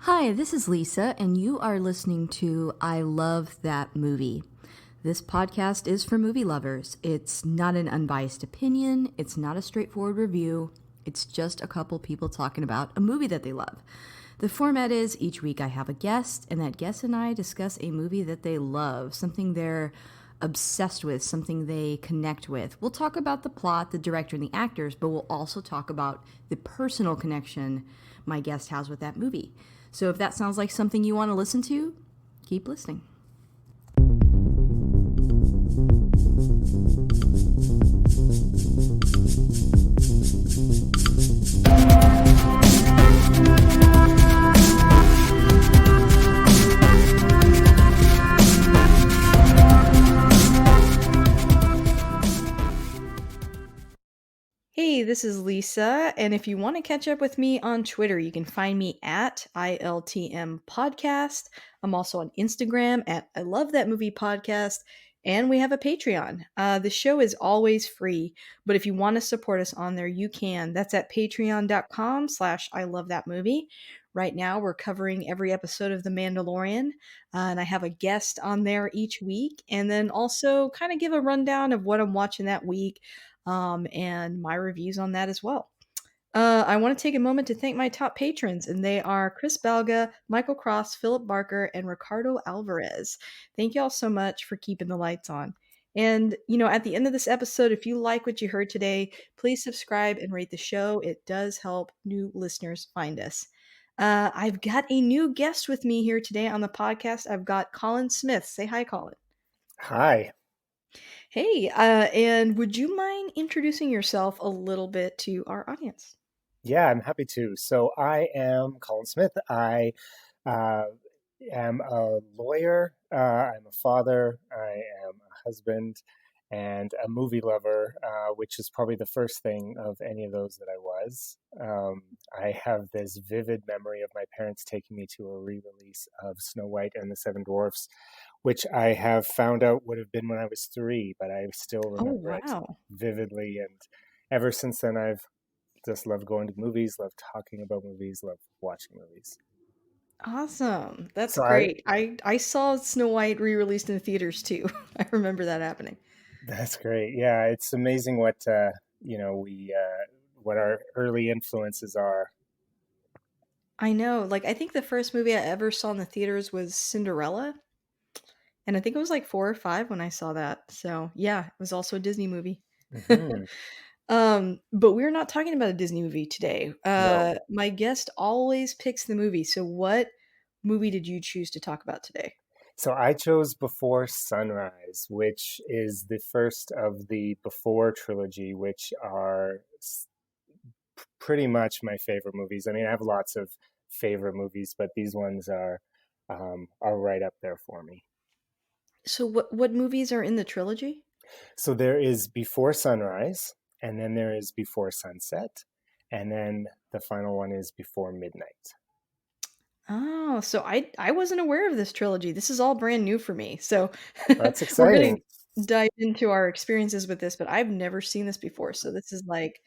Hi, this is Lisa, and you are listening to I Love That Movie. This podcast is for movie lovers. It's not an unbiased opinion, it's not a straightforward review, it's just a couple people talking about a movie that they love. The format is each week I have a guest, and that guest and I discuss a movie that they love, something they're obsessed with, something they connect with. We'll talk about the plot, the director, and the actors, but we'll also talk about the personal connection my guest has with that movie. So if that sounds like something you want to listen to, keep listening. Hey, this is Lisa, and if you want to catch up with me on Twitter, you can find me at ILTM Podcast. I'm also on Instagram at I Love That Movie Podcast, and we have a Patreon. The show is always free, but if you want to support us on there, you can. That's at patreon.com/I Love That Movie. Right now, we're covering every episode of The Mandalorian, and I have a guest on there each week, and then also kind of give a rundown of what I'm watching that week and my reviews on that as well. I want to take a moment to thank my top patrons, and they are Chris Balga, Michael Cross, Philip Barker, and Ricardo Alvarez. Thank you all so much for keeping the lights on. And, at the end of this episode, if you like what you heard today, please subscribe and rate the show. It does help new listeners find us. I've got a new guest with me here today on the podcast. I've got Collin Smith. Say hi, Collin. Hi. Hey, and would you mind introducing yourself a little bit to our audience? Yeah, I'm happy to. So I am Collin Smith. I uh, am a lawyer. I'm a father. I am a husband and a movie lover, which is probably the first thing of any of those that I was. I have this vivid memory of my parents taking me to a re-release of Snow White and the Seven Dwarfs, which I have found out would have been when I was 3, but I still Oh, remember it wow. vividly. And ever since then, I've just loved going to movies, loved talking about movies, loved watching movies. Awesome. That's So I, great. I saw Snow White re-released in the theaters too. I remember that happening. that's great. Yeah, it's amazing what what our early influences are. I know. Like, I think the first movie I ever saw in the theaters was Cinderella, and I think it was like 4 or 5 when I saw that. So, yeah, it was also a Disney movie. Hmm. But we're not talking about a Disney movie today. No. My guest always picks the movie. So, what movie did you choose to talk about today? So I chose Before Sunrise, which is the first of the Before trilogy, which are pretty much my favorite movies. I mean, I have lots of favorite movies, but these ones are right up there for me. So, what movies are in the trilogy? So there is Before Sunrise, and then there is Before Sunset, and then the final one is Before Midnight. Oh, so I wasn't aware of this trilogy. This is all brand new for me. So That's we're gonna exciting. dive into our experiences with this, but I've never seen this before. So this is like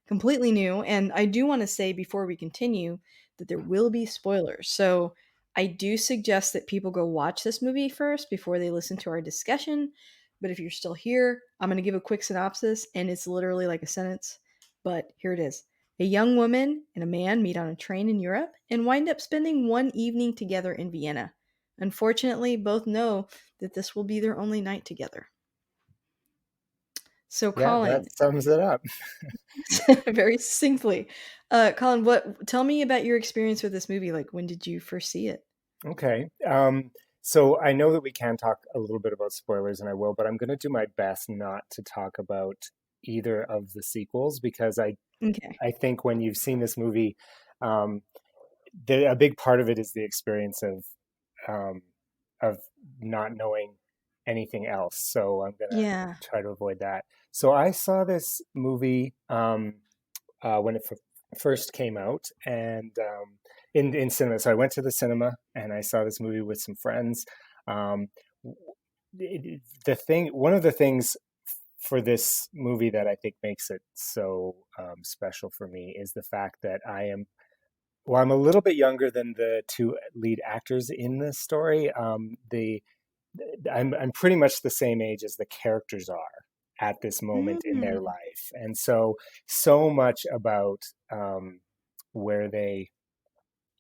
completely new. And I do want to say before we continue that there will be spoilers. So I do suggest that people go watch this movie first before they listen to our discussion. But if you're still here, I'm going to give a quick synopsis, and it's literally like a sentence. But here it is. A young woman and a man meet on a train in Europe and wind up spending one evening together in Vienna. Unfortunately, both know that this will be their only night together. So, Yeah, that Colin, sums it up. very succinctly, Colin, tell me about your experience with this movie. Like, when did you first see it? Okay. So I know that we can talk a little bit about spoilers, and I will, but I'm going to do my best not to talk about either of the sequels because Okay. I think when you've seen this movie, um, a big part of it is the experience um, of not knowing anything else. So I'm gonna Yeah. try to avoid that. So I saw this movie when it first came out, and in cinema. So I went to the cinema and I saw this movie with some friends. Um, one of the things for this movie that I think makes it so special for me is the fact that I am well, I'm a little bit younger than the two lead actors in this story. I'm pretty much the same age as the characters are at this moment in their Mm. life, and so much about where they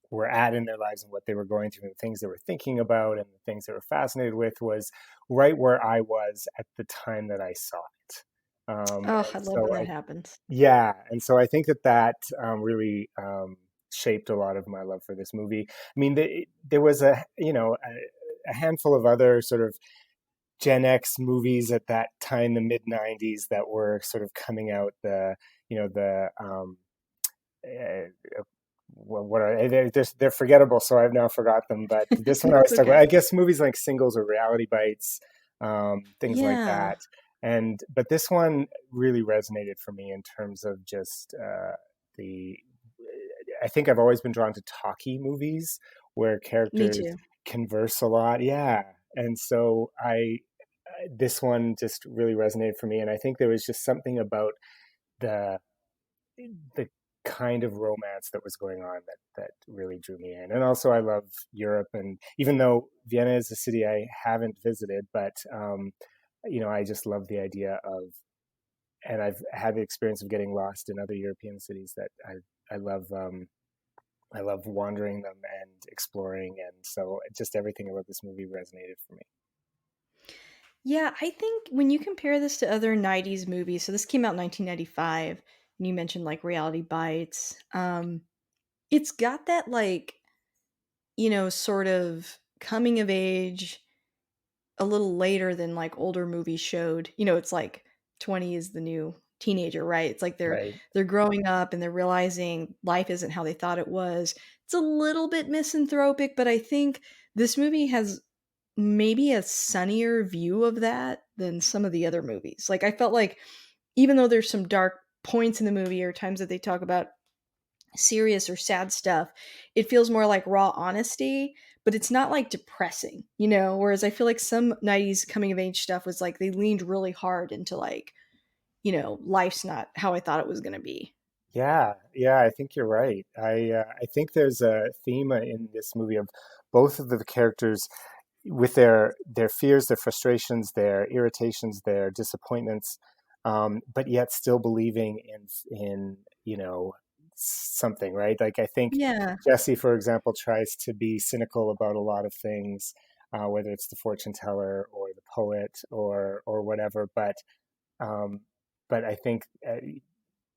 were at in their lives and what they were going through and the things they were thinking about and the things they were fascinated with was right where I was at the time that I saw it. Oh, And I love when so that happens. yeah, and so I think that really shaped a lot of my love for this movie. I mean, there was a handful of other sort of Gen X movies at that time, the mid '90s, that were sort of coming out. The uh, what are they're forgettable, so I've now forgot them. But this one I It's was talking about, okay. I guess movies like Singles or Reality Bites, things like Yeah, that. And but this one really resonated for me in terms of just the. I think I've always been drawn to talkie movies where me characters too. converse a lot. Yeah, and so I this one just really resonated for me, and I think there was just something about the the kind of romance that was going on that really drew me in. And also, I love Europe, and even though Vienna is a city I haven't visited, but I just love the idea of, and I've had the experience of getting lost in other European cities that I love. I love wandering them and exploring, and so just everything about this movie resonated for me. Yeah, I think when you compare this to other 90s movies, so this came out in 1995, and you mentioned like Reality Bites. It's got that like, sort of coming of age a little later than like older movies showed. It's like 20 is the new teenager, right? It's like they're Right? they're growing up and they're realizing life isn't how they thought it was. It's a little bit misanthropic, but I think this movie has maybe a sunnier view of that than some of the other movies. Like I felt like even though there's some dark points in the movie or times that they talk about serious or sad stuff, it feels more like raw honesty, but it's not like depressing. Whereas I feel like some 90s coming of age stuff was like they leaned really hard into like, life's not how I thought it was going to be. Yeah, yeah, I think you're right. I think there's a theme in this movie of both of the characters with their fears, their frustrations, their irritations, their disappointments, but yet still believing in something, right? Like I think Yeah. Jesse, for example, tries to be cynical about a lot of things, whether it's the fortune teller or the poet or whatever. Um, but I think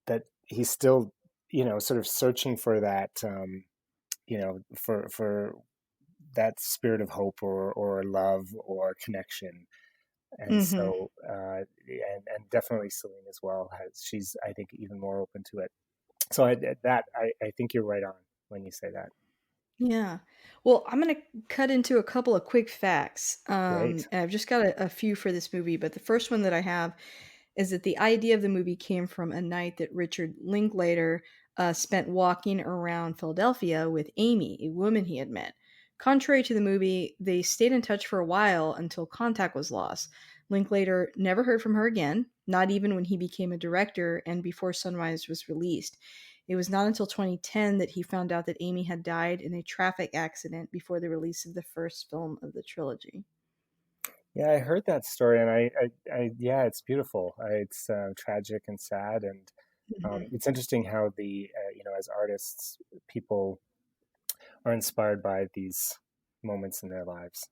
that he's still, sort of searching for that, for that spirit of hope or love or connection. And Mhm. so, and definitely Celine as well has, she's, I think, even more open to it. So I think you're right on when you say that. Yeah. Well, I'm going to cut into a couple of quick facts. Great. And I've just got a few for this movie, but the first one that I have is that the idea of the movie came from a night that Richard Linklater spent walking around Philadelphia with Amy, a woman he had met. Contrary to the movie, they stayed in touch for a while until contact was lost. Linklater never heard from her again, not even when he became a director and before Sunrise was released. It was not until 2010 that he found out that Amy had died in a traffic accident before the release of the first film of the trilogy. Yeah, I heard that story, and yeah, it's beautiful. It's tragic and sad, and Mhm. it's interesting how as artists, people are inspired by these moments in their lives.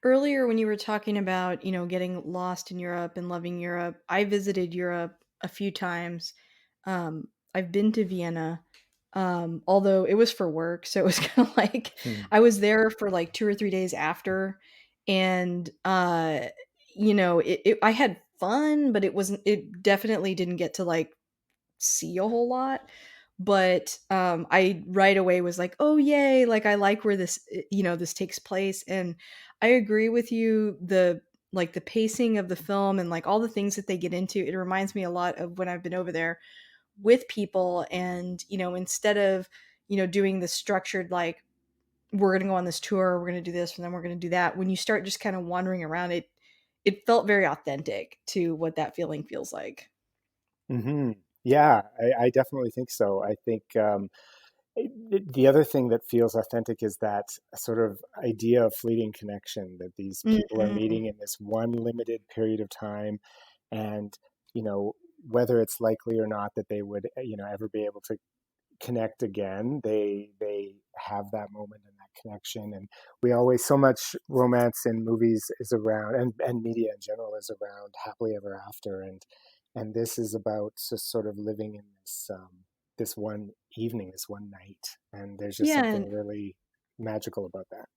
Earlier, when you were talking about, getting lost in Europe and loving Europe, I visited Europe a few times. I've been to Vienna, although it was for work, so it was kind of like Hmm. I was there for like 2 or 3 days after, and I had fun, but it wasn't. It definitely didn't get to like see a whole lot. But I right away was like, "Oh yay, like I like where this takes place." And I agree with you, the pacing of the film and like all the things that they get into, it reminds me a lot of when I've been over there with people and, instead of, doing the structured like we're going to go on this tour, we're going to do this and then we're going to do that. When you start just kind of wandering around it felt very authentic to what that feeling feels like. Yeah, I definitely think so. I think The other thing that feels authentic is that sort of idea of fleeting connection, that these people are Mhm. meeting in this one limited period of time, and you know whether it's likely or not that they would ever be able to connect again. They have that moment and that connection, and we always, so much romance in movies is around, and media in general is around happily ever after, and this is about just sort of living in this one evening, this one night, and there's just Yeah, something really magical about that.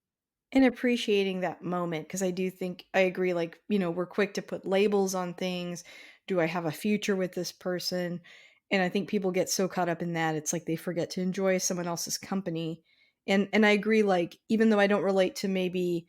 and appreciating that moment, because I do think I agree, like, we're quick to put labels on things. Do I have a future with this person? And I think people get so caught up in that, it's like they forget to enjoy someone else's company. And I agree, like, even though I don't relate to maybe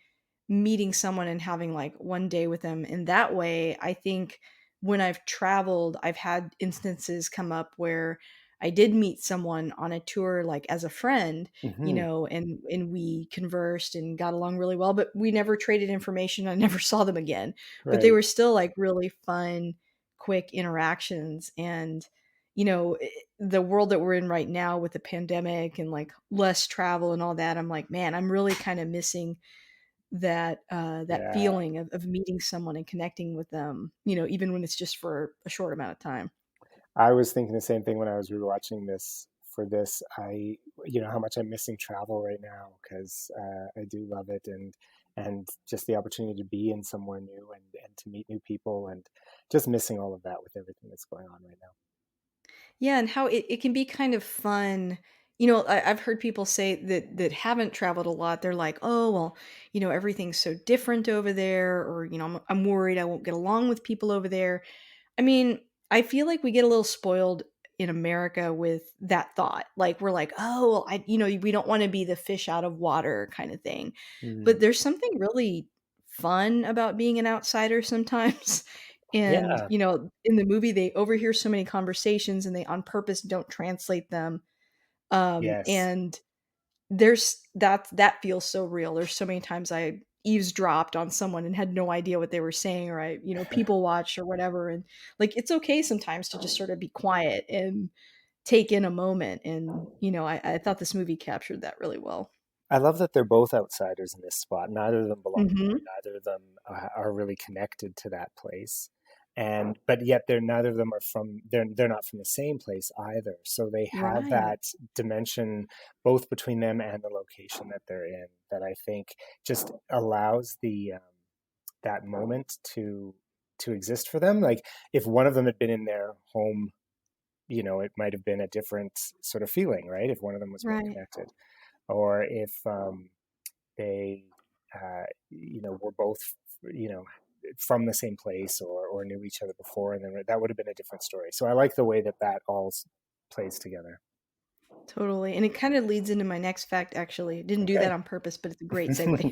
meeting someone and having like one day with them in that way, I think when I've traveled, I've had instances come up where I did meet someone on a tour like as a friend, Hmm. and we conversed and got along really well, but we never traded information. I never saw them again. But they Right. were still like really fun, quick interactions. And the world that we're in right now with the pandemic and like less travel and all that, I'm like, man, I'm really kind of missing that Yeah. feeling of meeting someone and connecting with them, even when it's just for a short amount of time. I was thinking the same thing when I was rewatching this for this. How much I'm missing travel right now because I do love it, and just the opportunity to be in somewhere new and to meet new people, and just missing all of that with everything that's going on right now. Yeah, and how it can be kind of fun. I've heard people say that haven't traveled a lot. They're like, "Oh, well, everything's so different over there," or I'm worried I won't get along with people over there. I mean, I feel like we get a little spoiled in America with that thought. Like we're like, "Oh, well, we don't want to be the fish out of water kind of thing." But Mm. there's something really fun about being an outsider sometimes. And, Yeah. in the movie they overhear so many conversations and they on purpose don't translate them. Yes. And that feels so real. There's so many times I eavesdropped on someone and had no idea what they were saying, or people watched or whatever. And like it's okay sometimes to just sort of be quiet and take in a moment. And I thought this movie captured that really well. I love that they're both outsiders in this spot. Neither of them belong there. Hmm. Neither of them are really connected to that place, and but yet they're neither of them are from. They're not from the same place either. So they have Right. that dimension both between them and the location that they're in. That I think just allows the that moment to exist for them. Like if one of them had been in their home, it might have been a different sort of feeling, right? If one of them was more Right. connected, or if they were both you know from the same place, or knew each other before, and then that would have been a different story. So I like the way that that all plays together. Totally, and it kinda leads into my next fact, actually. Didn't do that Okay. on purpose, but it's a great segue.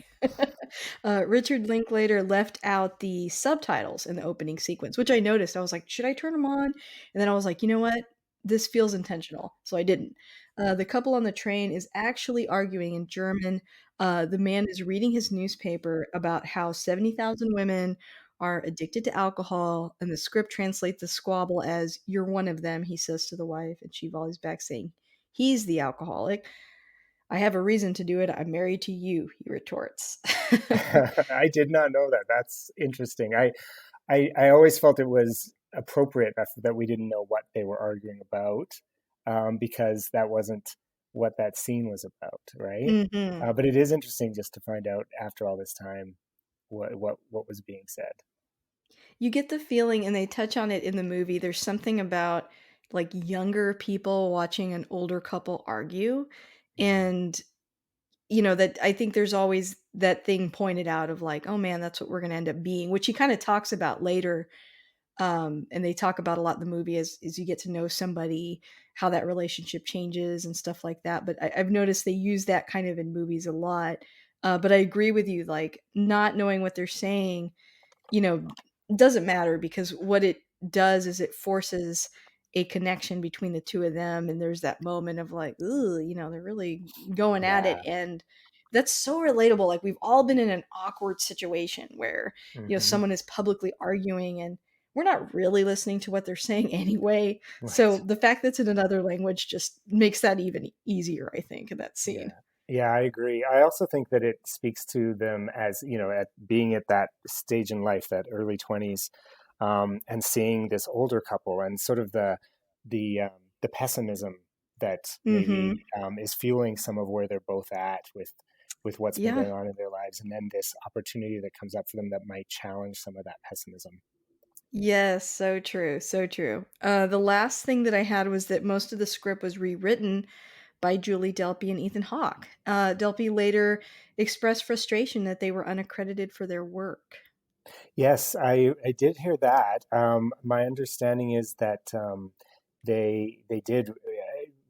Richard Linklater left out the subtitles in the opening sequence, which I noticed. I was like, "Should I turn them on?" And then I was like, "You know what? This feels intentional," so I didn't. The couple on the train is actually arguing in German. The man is reading his newspaper about how 70,000 women are addicted to alcohol, and the script translates the squabble as, "You're one of them," he says to the wife, and she volleys back saying, "He's the alcoholic." "I have a reason to do it. I'm married to you," he retorts. I did not know that. That's interesting. I always felt it was appropriate that we didn't know what they were arguing about, because that wasn't what that scene was about, right? Mhm. But it is interesting just to find out after all this time what was being said. You get the feeling, and they touch on it in the movie, there's something about, like, younger people watching an older couple argue, Mm. and, that I think there's always that thing pointed out of like, "Oh, man, that's what we're gonna end up being," which he kinda talks about later. And they talk about a lot in the movie as you get to know somebody, how that relationship changes and stuff like that. But I've noticed they use that kind of in movies a lot. But I agree with you, like not knowing what they're saying, you know, doesn't matter because what it does is it forces a connection between the two of them. And there's that moment of like, ooh, they're really going at it. Yeah. And that's so relatable. Like we've all been in an awkward situation where, Hmm. someone is publicly arguing and we're not really listening to what they're saying anyway. So Right. the fact that it's in another language just makes that even easier, I think, in that Yeah. scene. Yeah, I agree. I also think that it speaks to them as, at being at that stage in life, that early 20s, and seeing this older couple and sort of the pessimism that maybe Mhm. is fueling some of where they're both at with what's been Yeah. going on in their lives, and then this opportunity that comes up for them that might challenge some of that pessimism. Yes, so true, so true. The last thing that I had was that most of the script was rewritten by Julie Delpy and Ethan Hawke. Delpy later expressed frustration that they were unaccredited for their work. Yes, I did hear that. My understanding is that they did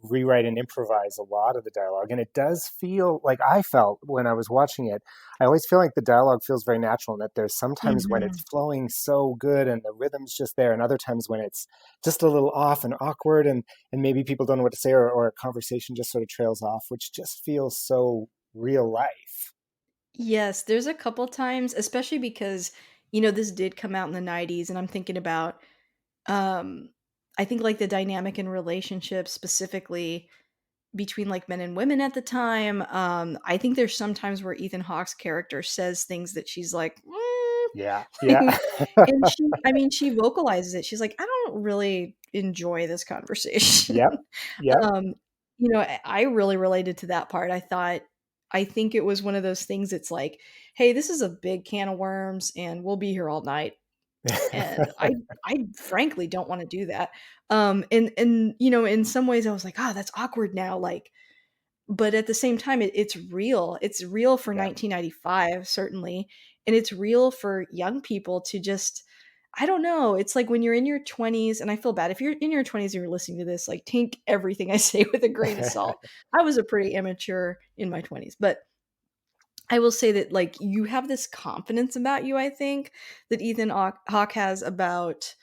rewrite and improvise a lot of the dialogue, and it does feel like I felt when I was watching it. I always feel like the dialogue feels very natural, and that there's sometimes when it's Mhm. flowing so good and the rhythm's just there, and other times when it's just a little off and awkward, and maybe people don't know what to say, or a conversation just sort of trails off, which just feels so real life. Yes, there's a couple times, especially because, this did come out in the 90s, and I'm thinking about, um, I think, like, the dynamic in relationships specifically between, like, men and women at the time. I think there's sometimes where Ethan Hawke's character says things that she's like, Yeah, yeah. and she vocalizes it. She's like, "I don't really enjoy this conversation." Yep, yep. Um, I really related to that part. I think it was one of those things. It's like, "Hey, this is a big can of worms, and we'll be here all night." And I frankly don't wanna do that. And in some ways I was like, "Ah, that's awkward now," like, but at the same time, it's real. It's real for Yeah. 1995, certainly, and it's real for young people to just I don't know, it's like when you're in your 20s, and I feel bad if you're in your 20s and you're listening to this, like, take everything I say with a grain of salt. I was a pretty immature in my 20s, but I will say that, like, you have this confidence about you, I think, that Hawke has about,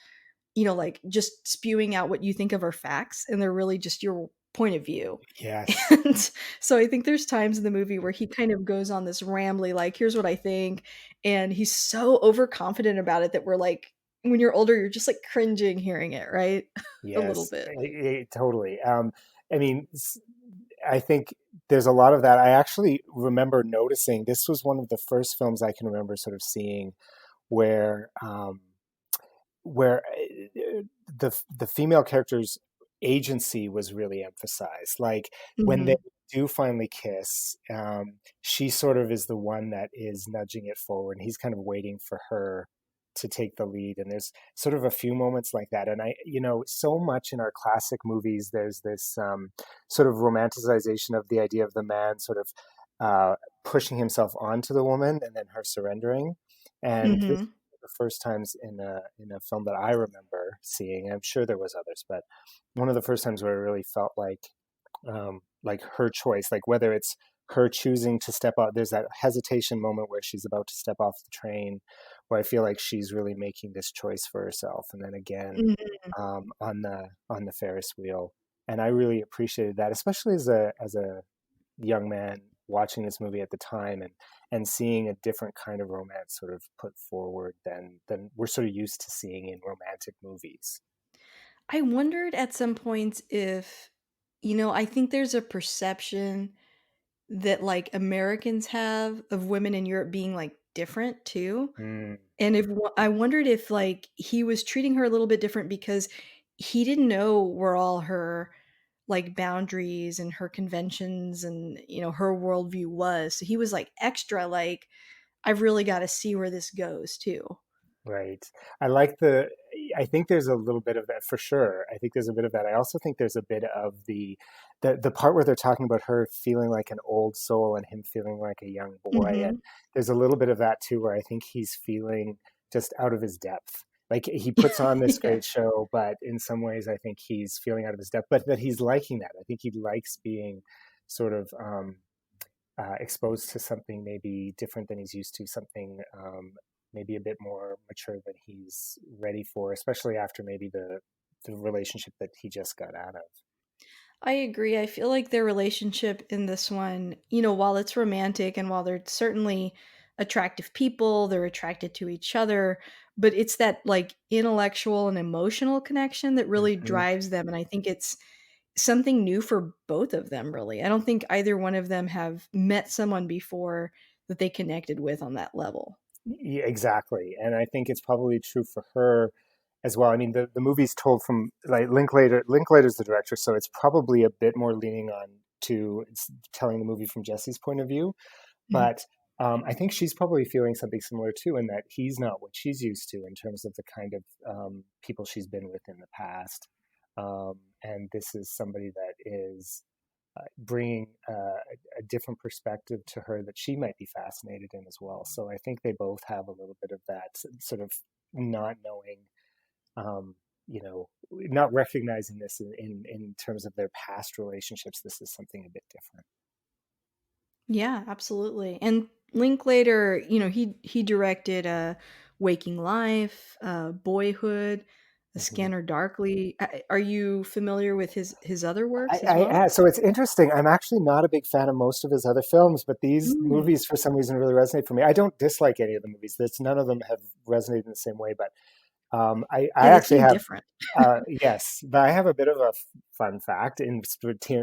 like, just spewing out what you think of are facts, and they're really just your point of view. Yes. And so I think there's times in the movie where he kind of goes on this rambly, like, "Here's what I think," and he's so overconfident about it that we're like when you're older, you're just, like, cringing hearing it, right? A little Yes. bit. Totally. I mean, I think there's a lot of that. I actually remember noticing this was one of the first films I can remember sort of seeing where the female character's agency was really emphasized. Like when they Mhm. do finally kiss, she sort of is the one that is nudging it forward. And he's kind of waiting for her to take the lead. And there's sort of a few moments like that. And so much in our classic movies, there's this sort of romanticization of the idea of the man sort of pushing himself onto the woman and then her surrendering. And this Mhm. the first times in a film that I remember seeing. I'm sure there was others, but one of the first times where I really felt like her choice, like whether it's her choosing to step out. There's that hesitation moment where she's about to step off the train, where I feel like she's really making this choice for herself, and then again Mhm. on the Ferris wheel. And I really appreciated that, especially as a young man watching this movie at the time and seeing a different kind of romance sort of put forward than we're sort of used to seeing in romantic movies. I wondered at some points if I think there's a perception that, like, Americans have of women in Europe being, like, different too. Mm, And I wondered if, like, he was treating her a little bit different because he didn't know where all her, like, boundaries and her conventions and, her worldview was. So he was, like, extra, like, "I've really gotta see where this goes too." right. I like the. I think there's a little bit of that for sure. I think there's a bit of that. I also think there's a bit of the part where they're talking about her feeling like an old soul and him feeling like a young boy. And Mhm. there's a little bit of that too, where I think he's feeling just out of his depth. Like he puts on this Yeah. great show, but in some ways, I think he's feeling out of his depth. But that he's liking that. I think he likes being sort of exposed to something maybe different than he's used to, something maybe a bit more mature than he's ready for, especially after maybe the relationship that he just got out of. I agree. I feel like their relationship in this one, while it's romantic and while they're certainly attractive people, they're attracted to each other, but it's that like intellectual and emotional connection that really Mhm. drives them, and I think it's something new for both of them, really. I don't think either one of them have met someone before that they connected with on that level. Yeah, exactly. And I think it's probably true for her as well. I mean, the movie's told from like Linklater. Linklater's the director, so it's probably a bit more leaning on to it's telling the movie from Jesse's point of view. Mhm. But I think she's probably feeling something similar too, in that he's not what she's used to in terms of the kind of people she's been with in the past. And this is somebody that is bringing a different perspective to her that she might be fascinated in as well. So I think they both have a little bit of that sort of not knowing, um, not recognizing this in terms of their past relationships. This is something a bit different. Yeah, absolutely. And Linklater, he directed Waking Life, Boyhood, A Mhm. Scanner Darkly. Are you familiar with his other works as well? So it's interesting. I'm actually not a big fan of most of his other films, but these Mm, movies, for some reason, really resonate for me. I don't dislike any of the movies. That's none of them have resonated in the same way. But I yeah, they actually seem have, different. yes, but I have a bit of a fun fact in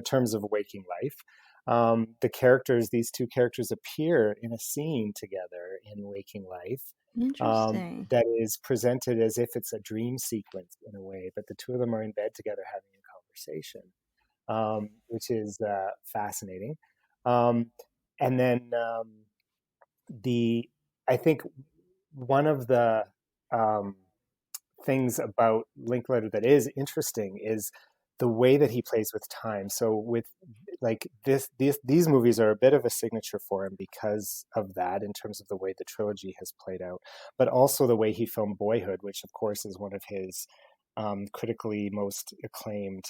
terms of Waking Life. The characters, these two characters appear in a scene together in Waking Life, Interesting. that is presented as if it's a dream sequence in a way, but the two of them are in bed together having a conversation, which is fascinating. Um, and then the I think one of the um, things about Linklater that is interesting is the way that he plays with time. So with like these movies are a bit of a signature for him because of that in terms of the way the trilogy has played out, but also the way he filmed Boyhood, which of course is one of his critically most acclaimed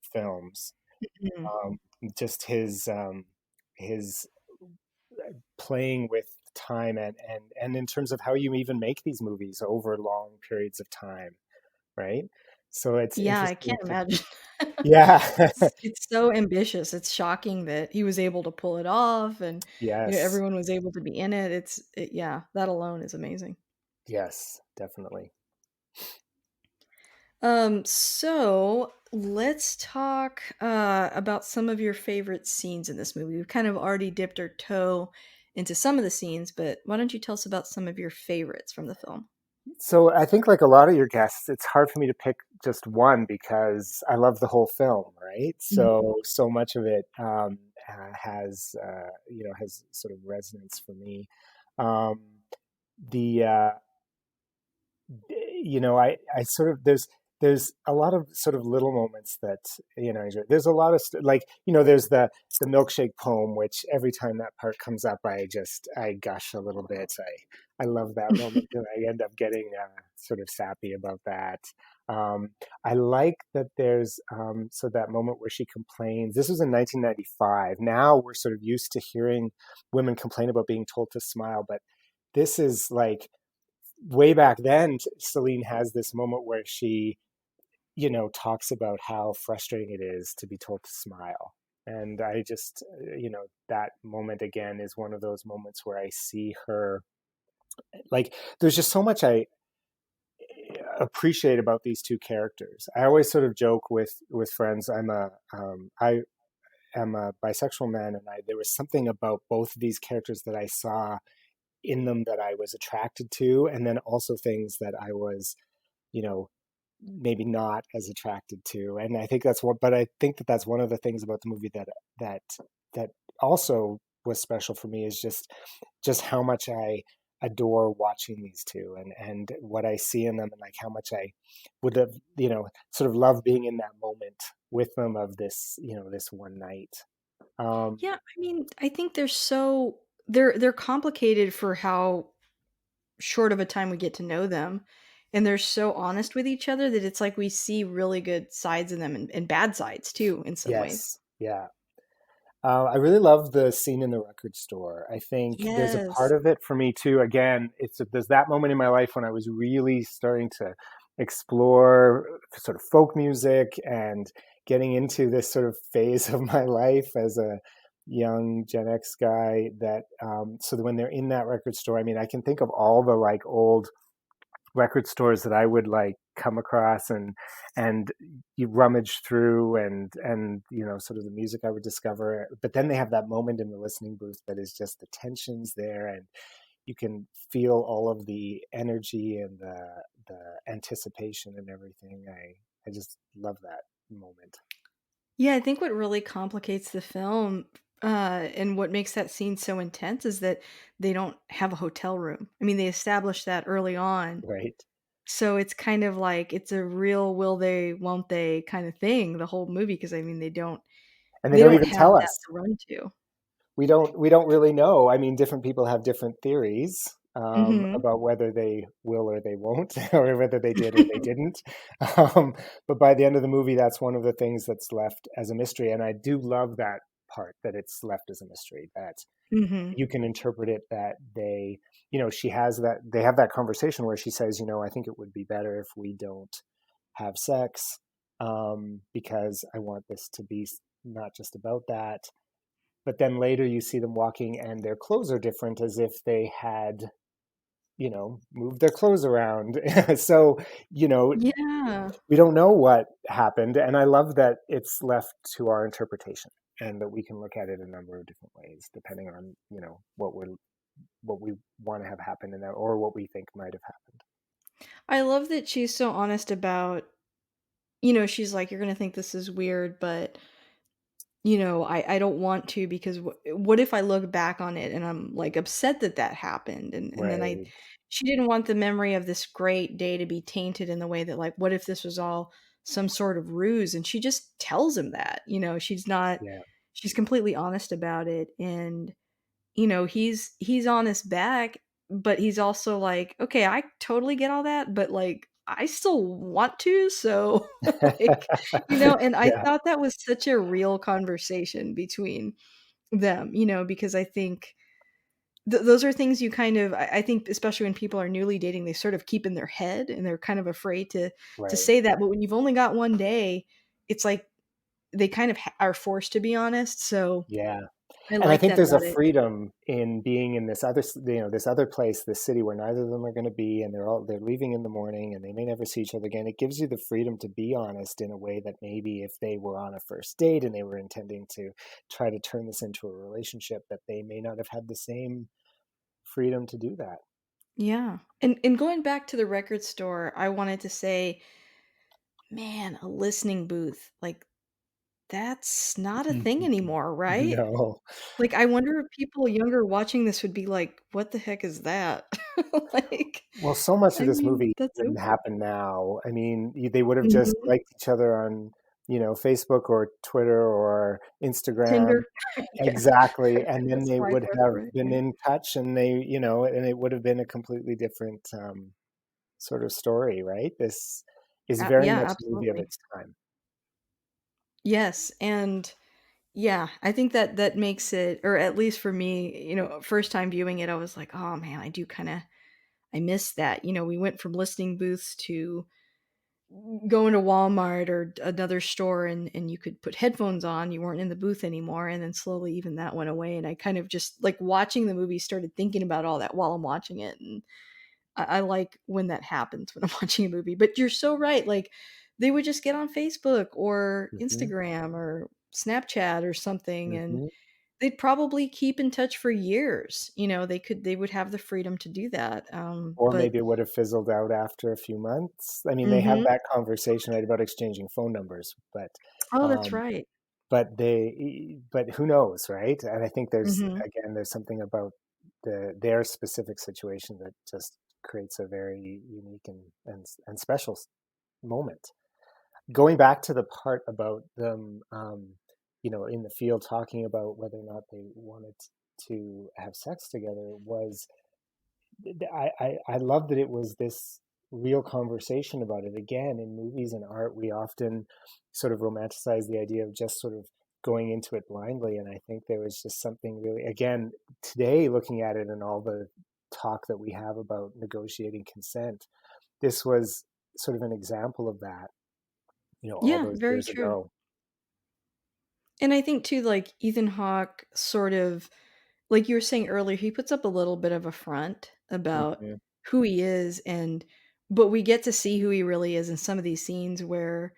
films. Mhm. Um, just his playing with time and in terms of how you even make these movies over long periods of time, right? So it's Yeah, I interesting can't to, imagine. yeah. It's so ambitious. It's shocking that he was able to pull it off, and Yes, everyone was able to be in it. Yeah, that alone is amazing. yes, definitely. So let's talk about some of your favorite scenes in this movie. We've kind of already dipped our toe into some of the scenes, but why don't you tell us about some of your favorites from the film? So I think like a lot of your guests, it's hard for me to pick just one because I love the whole film, right? Mhm. So much of it has has sort of resonance for me. Um, the I sort of there's a lot of sort of little moments that I enjoy. There's a lot of like there's the milkshake poem, which every time that part comes up, I gush a little bit. I love that moment, and I end up getting sort of sappy about that. Um, I like that there's so that moment where she complains. This was in 1995. Now we're sort of used to hearing women complain about being told to smile, but this is like way back then. Celine has this moment where she, talks about how frustrating it is to be told to smile. And I just, that moment again is one of those moments where I see her like, there's just so much I appreciate about these two characters. I always sort of joke with friends. I am a bisexual man, and there was something about both of these characters that I saw in them that I was attracted to, and then also things that I was, you know, maybe not as attracted to. And I think that's what, but I think that that's one of the things about the movie that that also was special for me is just how much I adore watching these two and what I see in them and like how much I would have, sort of love being in that moment with them of this, this one night. Um, Yeah, I mean, I think they're complicated for how short of a time we get to know them, and they're so honest with each other that it's like we see really good sides in them and bad sides too in some ways. yes, yeah. I really love the scene in the record store. I think there's a part Yes. of it for me too. Again, there's that moment in my life when I was really starting to explore sort of folk music and getting into this sort of phase of my life as young Gen X guy that so that when they're in that record store, I mean, I can think of all the like old record stores that I would like come across and you rummage through and you know sort of the music I would discover. But then they have that moment in the listening booth that is just the tensions there, and you can feel all of the energy and the anticipation and everything. I just love that moment. Yeah, I think what really complicates the film, and what makes that scene so intense is that they don't have a hotel room. I mean, they established that early on. Right. So it's kind of like it's a real will they, won't they kind of thing, the whole movie, because I mean And they they don't don't even have tell that us. to run to. We don't really know. I mean, different people have different theories Mhm. about whether they will or they won't, or whether they did or they didn't. Um, but by the end of the movie, that's one of the things that's left as a mystery. And I do love that part, that it's left as a mystery, that Mhm. you can interpret it that they, you know, she has that, they have that conversation where she says, you know, I think it would be better if we don't have sex, because I want this to be not just about that. But then later you see them walking and their clothes are different, as if they had, you know, moved their clothes around. So, you know, Yeah. we don't know what happened. And I love that it's left to our interpretation and that we can look at it a number of different ways, depending on, you know, what we want to have happen in that or what we think might have happened. I love that she's so honest about, she's like, "You're gonna think this is weird, but I don't want to because what if I look back on it and I'm, like, upset that that happened, and then I Right. she didn't want the memory of this great day to be tainted in the way that, like, what if this was all some sort of ruse, and she just tells him that, Yeah. she's completely honest about it, and, he's honest back, but he's also like, "Okay, I totally get all that, but, like, I still want to, so, like," and I Yeah. thought that was such a real conversation between them, because I think those are things you kind of I think especially when people are newly dating, they sort of keep in their head, and they're kind of afraid to Right. say that, but when you've only got 1 day, it's like they kind of are forced to be honest, so Yeah. I And I like think that there's a about it. freedom in being in this other, you know, this other place, this city where neither of them are going to be, and they're leaving in the morning, and they may never see each other again. It gives you the freedom to be honest in a way that maybe if they were on a first date and they were intending to try to turn this into a relationship, that they may not have had the same freedom to do that. Yeah. And going back to the record store, I wanted to say, man, a listening booth, like, that's not a thing anymore, right? No. Like, I wonder if people younger watching this would be like, "What the heck is that?" Like, Well, so much of I this mean, movie that's wouldn't over. happen now. I mean, they would have just Mhm. liked each other on, you know, Facebook or Twitter or Instagram. Tinder. Yeah. Exactly, and then That's they swipe would left, have right, been yeah. in touch, and they, you know, and it would have been a completely different sort of story, right? This is very Yeah, much a movie of absolutely. its time. Yes, and yeah, I think that that makes it, or at least for me, first time viewing it, I was like, "Oh, man, I do kinda I miss that." We went from listening booths to going to Walmart or another store, and you could put headphones on, you weren't in the booth anymore, and then slowly even that went away, and I kind of just, like, watching the movie, started thinking about all that while I'm watching it, and I like when that happens when I'm watching a movie, but you're so right, like, they would just get on Facebook or Hmm. Instagram or Snapchat or something, and Hmm. they'd probably keep in touch for years, they would have the freedom to do that, Or but maybe it would have fizzled out after a few months. I mean, they have Mhm. that conversation right about exchanging phone numbers, Oh, that's um, right. but who knows, right? And I think Mhm. there's something about their specific situation that just creates a very unique and special moment. Going back to the part about them, you know, in the field talking about whether or not they wanted to have sex together was I love that it was this real conversation about it. Again, in movies and art, we often sort of romanticize the idea of just sort of going into it blindly. And I think there was just something really, again, today looking at it and all the talk that we have about negotiating consent, this was sort of an example of that, you know, all Yeah, those very years true. ago. And I think too, like Ethan Hawke sort of like you were saying earlier, he puts up a little bit of a front about Mhm. who he is and but we get to see who he really is in some of these scenes where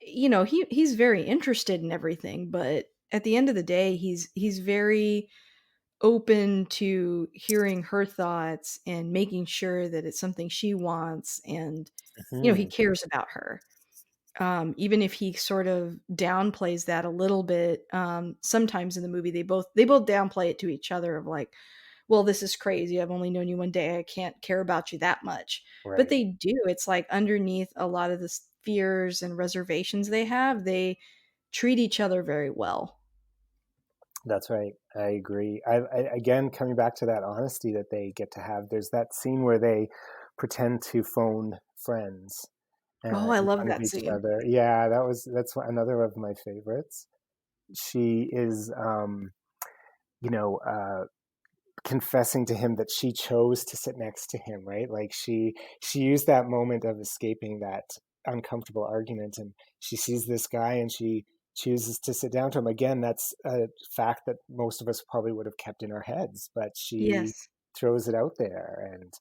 he's very interested in everything, but at the end of the day, he's very open to hearing her thoughts and making sure that it's something she wants and he Mhm. cares about her. Even if he sort of downplays that a little bit, sometimes in the movie they both downplay it to each other of like, well, this is crazy. I've only known you one day. I can't care about you that much. But Right. they do. It's like underneath a lot of the fears and reservations they have, they treat each other very well. That's right. I agree. Again, coming back to that honesty that they get to have, there's that scene where they pretend to phone friends Oh, I in love front of that each scene. other. Yeah, another of my favorites. She is, you know, confessing to him that she chose to sit next to him, right? Like she used that moment of escaping that uncomfortable argument, and she sees this guy and she chooses to sit down to him. Again, that's a fact that most of us probably would have kept in our heads, but she Yes. throws it out there and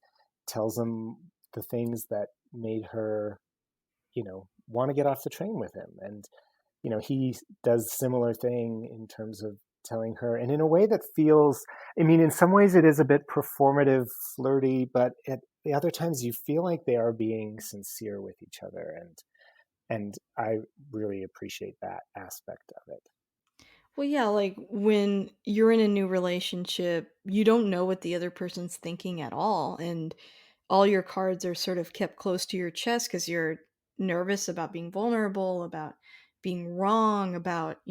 tells him the things that made her, want to get off the train with him. And he does similar thing in terms of telling her, and in a way that feels, I mean, in some ways it is a bit performative, flirty, but at the other times you feel like they are being sincere with each other, and I really appreciate that aspect of it. Well, yeah, like when you're in a new relationship, you don't know what the other person's thinking at all. And all your cards are sort of kept close to your chest because you're nervous about being vulnerable, about being wrong, about,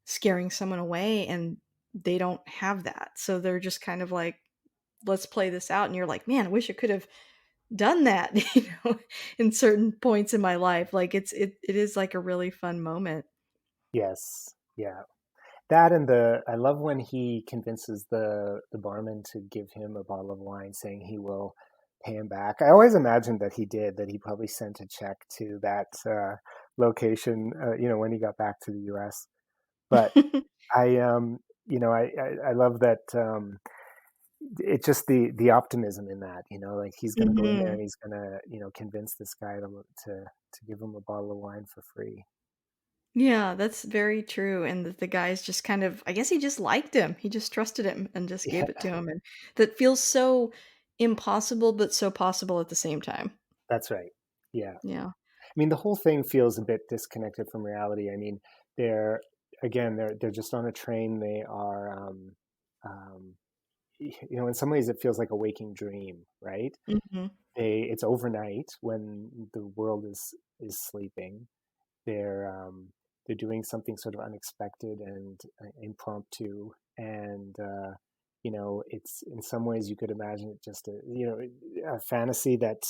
scaring someone away. And they don't have that. So they're just kind of like, let's play this out. And you're like, man, I wish I could have done that, in certain points in my life. Like it is like a really fun moment. Yes, yeah. That, and I love when he convinces the barman to give him a bottle of wine, saying he will pay him back. I always imagined that he did, that he probably sent a check to that location, when he got back to the U.S. But I, I love that. It's just the optimism in that, like he's going to go in there Mhm. and he's going to, convince this guy to give him a bottle of wine for free. Yeah, that's very true, and the guy's just kind of I guess he just liked him, he just trusted him and just gave it to Yeah, him, and that feels so impossible, but so possible at the same time. that's right. Yeah. Yeah. I mean, the whole thing feels a bit disconnected from reality. I mean, they're they're just on a train. They are, um, in some ways, it feels like a waking dream, right? Mhm. It's overnight when the world is sleeping. They're um, they're doing something sort of unexpected and impromptu, and it's in some ways you could imagine it just a fantasy that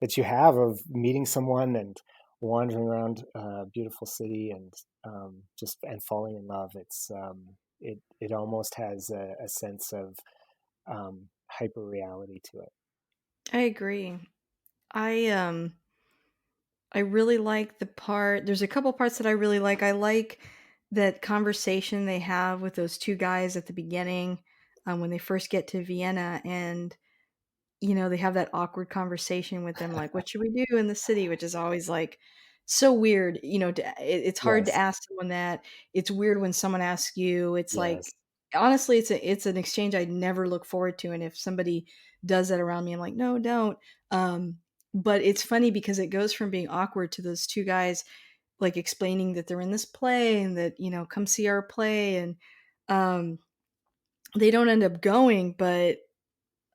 that you have of meeting someone and wandering around a beautiful city and just and falling in love. It almost has a sense of hyper reality to it. I agree. I really like there's a couple parts that I really like. I like that conversation they have with those 2 guys at the beginning, when they first get to Vienna and they have that awkward conversation with them, like, "What should we do in the city?" Which is always, like, so weird, it's hard to Yes, ask someone that. It's weird when someone asks you. It's yes. like honestly, it's an exchange I'd never look forward to, and if somebody does that around me, I'm like, "No, don't." Um, but it's funny because it goes from being awkward to those 2 guys, like, explaining that they're in this play and that, "Come see our play," and, um, they don't end up going, but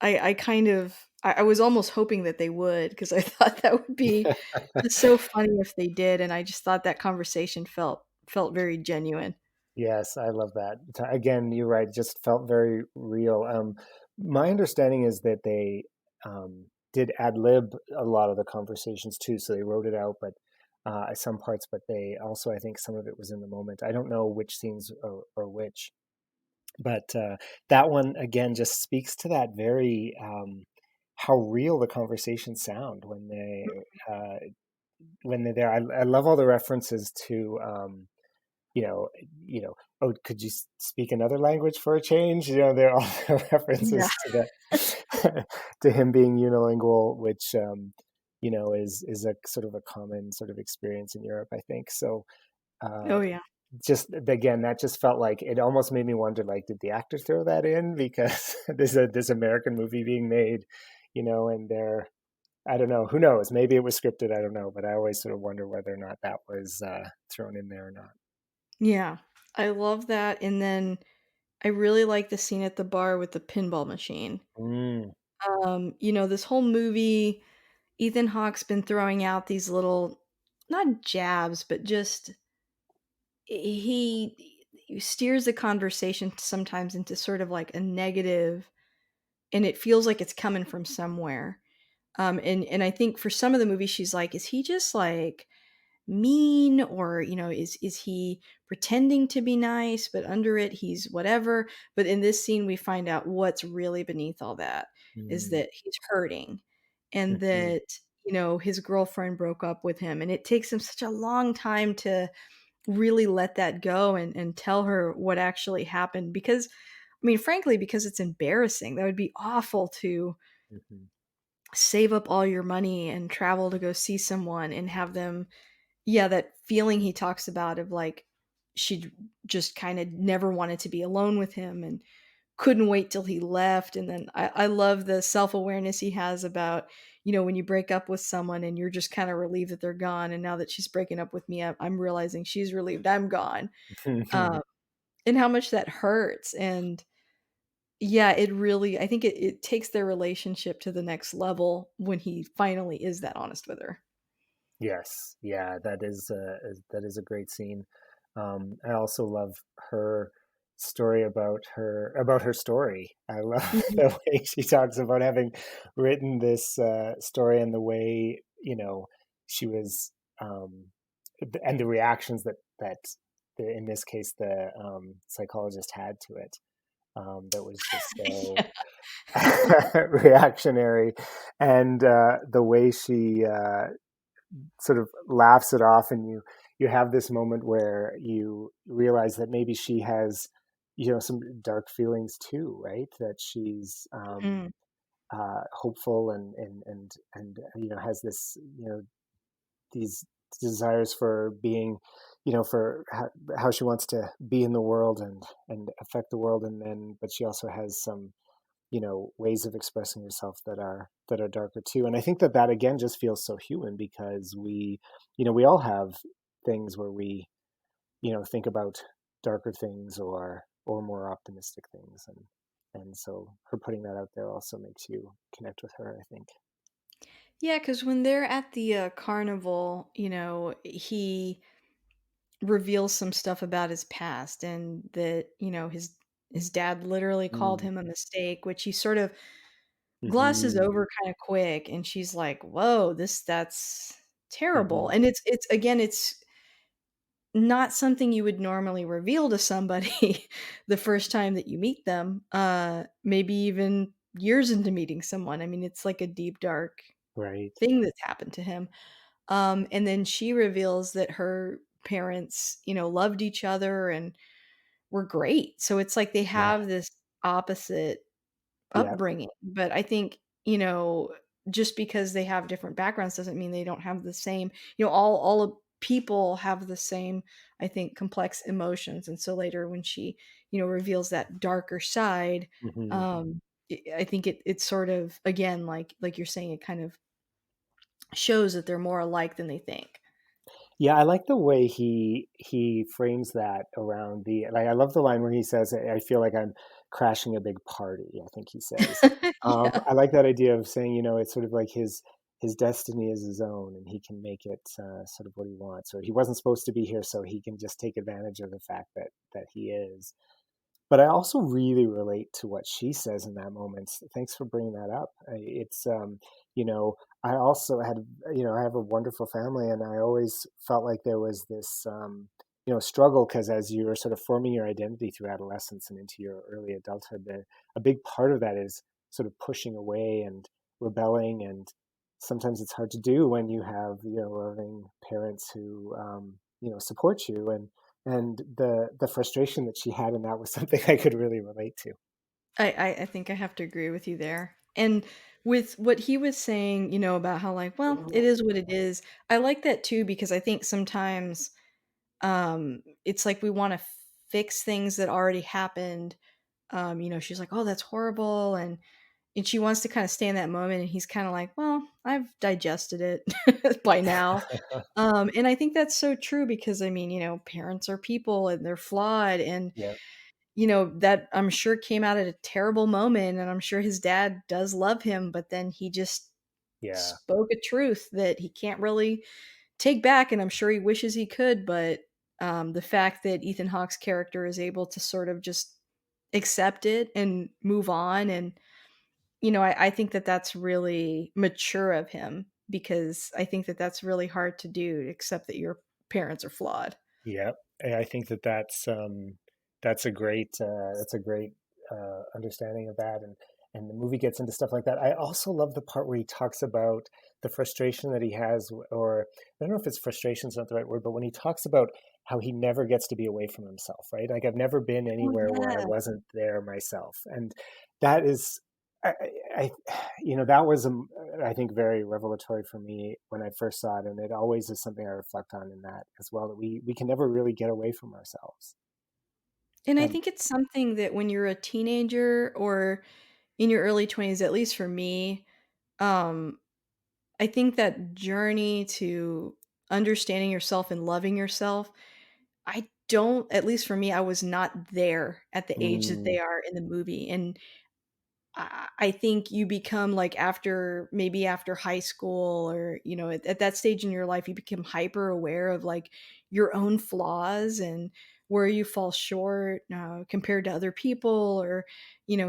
I kind of I was almost hoping that they would because I thought that would be just so funny if they did, and I just thought that conversation felt very genuine. Yes, I love that. Again, you're right. It just felt very real. My understanding is that they did ad lib a lot of the conversations too, so they wrote it out, but some parts. But they also, I think, some of it was in the moment. I don't know which scenes or which, but that one again just speaks to that very how real the conversations sound uh, when they're there. I love all the references to. you know, oh, could you speak another language for a change? There are all the Yeah. references to that, to him being unilingual, which, is a sort of a common sort of experience in Europe, I think. So, uh, Oh, yeah. just again, that just felt like it almost made me wonder, like, did the actor throw that in because there's a this American movie being made, and they're I don't know, who knows? Maybe it was scripted, I don't know, but I always sort of wonder whether or not that was thrown in there or not. Yeah. I love that, and then I really like the scene at the bar with the pinball machine. Mm, This whole movie, Ethan Hawke's been throwing out these little not jabs, but just he steers the conversation sometimes into sort of like a negative, and it feels like it's coming from somewhere. And I think for some of the movie, she's like, is he just like mean, or is he pretending to be nice but under it he's whatever. But in this scene we find out what's really beneath all that is mm, that he's hurting, and mhm, that his girlfriend broke up with him, and it takes him such a long time to really let that go and tell her what actually happened, because I mean, frankly, because it's embarrassing. That would be awful to mhm, save up all your money and travel to go see someone and have them, yeah, that feeling he talks about of like she just kind of never wanted to be alone with him and couldn't wait till he left. And then I love the self-awareness he has about, when you break up with someone and you're just kind of relieved that they're gone. And now that she's breaking up with me, I'm realizing she's relieved I'm gone. mhm. Um, and how much that hurts. And yeah, it really, I think it takes their relationship to the next level when he finally is that honest with her. Yes, yeah, that is a great scene. I also love her story about her story. I love Mhm. the way she talks about having written this story and the way she was, um, and the reactions in this case the psychologist had to it. That was just so Yeah. reactionary, and the way she sort of laughs it off, and you have this moment where you realize that maybe she has some dark feelings too, right? That she's Mm. hopeful, and has this these desires for being, for how she wants to be in the world and affect the world, and then but she also has some ways of expressing yourself that are darker too. And I think that again just feels so human, because we all have things where we think about darker things, or more optimistic things, and so her putting that out there also makes you connect with her, I think. Yeah, because when they're at the carnival, he reveals some stuff about his past, and that his dad literally called Mm. him a mistake, which he sort of glosses Hmm. over kind of quick, and she's like, "Whoa, that's terrible." Hmm. And it's again, it's not something you would normally reveal to somebody the first time that you meet them, maybe even years into meeting someone. I mean, it's like a deep, dark Right. thing that's happened to him. And then she reveals that her parents, loved each other and were great. So it's like they Yeah. have this opposite Yeah. upbringing. But I think, just because they have different backgrounds doesn't mean they don't have the same, all of people have the same, I think, complex emotions. And so later when she, reveals that darker side, Hmm. um, I think it sort of, again, like you're saying, it kind of shows that they're more alike than they think. Yeah, I like the way he frames that around the like. I love the line where he says, "I feel like I'm crashing a big party." I think he says. Yeah. I like that idea of saying, it's sort of like his destiny is his own, and he can make it sort of what he wants. Or he wasn't supposed to be here, so he can just take advantage of the fact that he is. But I also really relate to what she says in that moment. Thanks for bringing that up. It's, you know, I also had, I have a wonderful family, and I always felt like there was this, struggle, because as you're sort of forming your identity through adolescence and into your early adulthood, a big part of that is sort of pushing away and rebelling. And sometimes it's hard to do when you have, loving parents who, support you. and the frustration that she had in that was something I could really relate to. I think I have to agree with you there. And with what he was saying, about how like, well, it is what it is. I like that too because I think sometimes it's like we want to fix things that already happened. She's like, "Oh, that's horrible." And she wants to kind of stay in that moment and he's kind of like, "Well, I've digested it by now." And I think that's so true because I mean, parents are people and they're flawed and Yeah, that I'm sure came out at a terrible moment, and I'm sure his dad does love him, but then he just yeah, spoke a truth that he can't really take back, and I'm sure he wishes he could, but, the fact that Ethan Hawke's character is able to sort of just accept it and move on, and, I think that that's really mature of him because I think that that's really hard to do, to accept that your parents are flawed. yeah. I think that that's a great understanding of that, and the movie gets into stuff like that. I also love the part where he talks about the frustration that he has, or I don't know if it's frustration is not the right word, but when he talks about how he never gets to be away from himself, right? Like I've never been Oh, anywhere where I yeah. wasn't there myself, and that is. I, I, that was, I think, very revelatory for me when I first saw it, and it always is something I reflect on in that as well. That we can never really get away from ourselves, And I and think it's something that when you're a teenager or in your early 20s, at least for me, um, I think that journey to understanding yourself and loving yourself, I don't, at least for me, I was not there at the age that mm, they are in the movie. And I think you become like after maybe after high school or at that stage in your life you become hyper aware of like your own flaws and where you fall short compared to other people or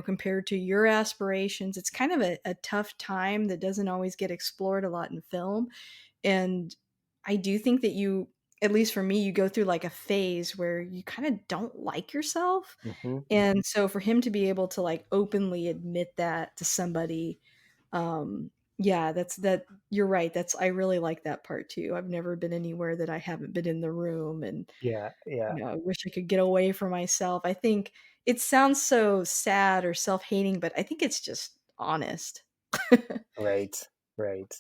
compared to your aspirations. It's kind of a tough time that doesn't always get explored a lot in film. And I do think that you, at least for me, you go through like a phase where you kind of don't like yourself. hmm And so for him to be able to like openly admit that to somebody, yeah, that you're right. I really like that part too. I've never been anywhere that I haven't been in the room and yeah, yeah, I wish I could get away from myself. I think it sounds so sad or self-hating, but I think it's just honest. right, right.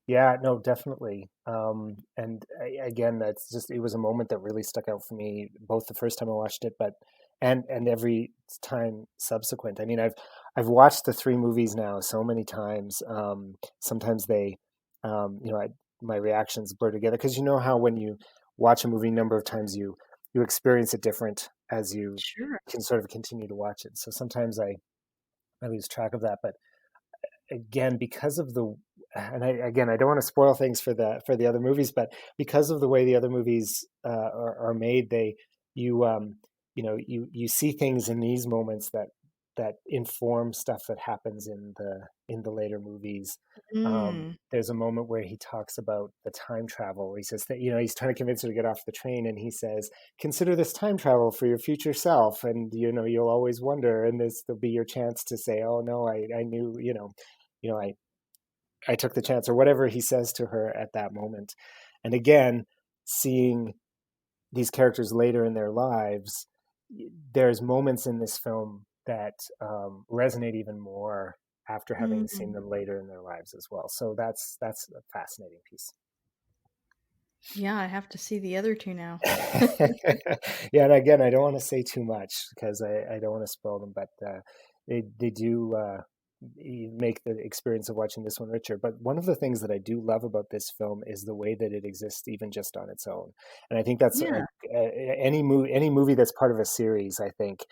Yeah, no, definitely. And again, that's just it was a moment that really stuck out for me, both the first time I watched it, but and every time subsequent. I mean, I've watched the three movies now so many times. Sometimes they, my reactions blur together because you know how when you watch a movie a number of times, you experience it different as you Sure. can sort of continue to watch it. So sometimes I lose track of that, but again because of the and I don't want to spoil things for the other movies, but because of the way the other movies are made, they you you see things in these moments that inform stuff that happens in the later movies. Mm. There's a moment where he talks about the time travel. He says that he's trying to convince her to get off the train, and he says, "Consider this time travel for your future self, and you'll always wonder, and this will be your chance to say, oh no, I knew, you know, I took the chance," or whatever he says to her at that moment. And again, seeing these characters later in their lives, there's moments in this film that resonate even more after having seen Mm. them later in their lives as well. So that's a fascinating piece. Yeah, I have to see the other two now. Yeah, and again, I don't want to say too much because I don't want to spoil them, but they do make the experience of watching this one richer. But one of the things that I do love about this film is the way that it exists, even just on its own. And I think that's Yeah. like any movie that's part of a series. I think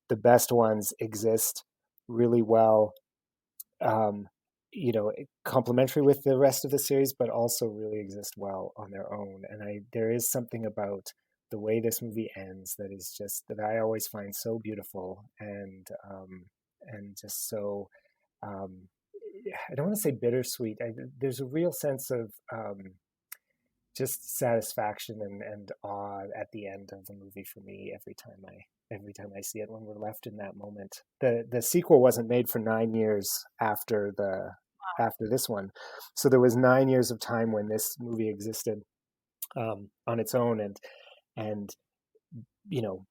the best ones exist really well, um, complementary with the rest of the series, but also really exist well on their own. And there is something about the way this movie ends that is just that I always find so beautiful and just so um, I don't want to say bittersweet. There's a real sense of just satisfaction and awe at the end of the movie for me every time I see it when we're left in that moment. The sequel wasn't made for 9 years after this one, so there was 9 years of time when this movie existed on its own, and you know,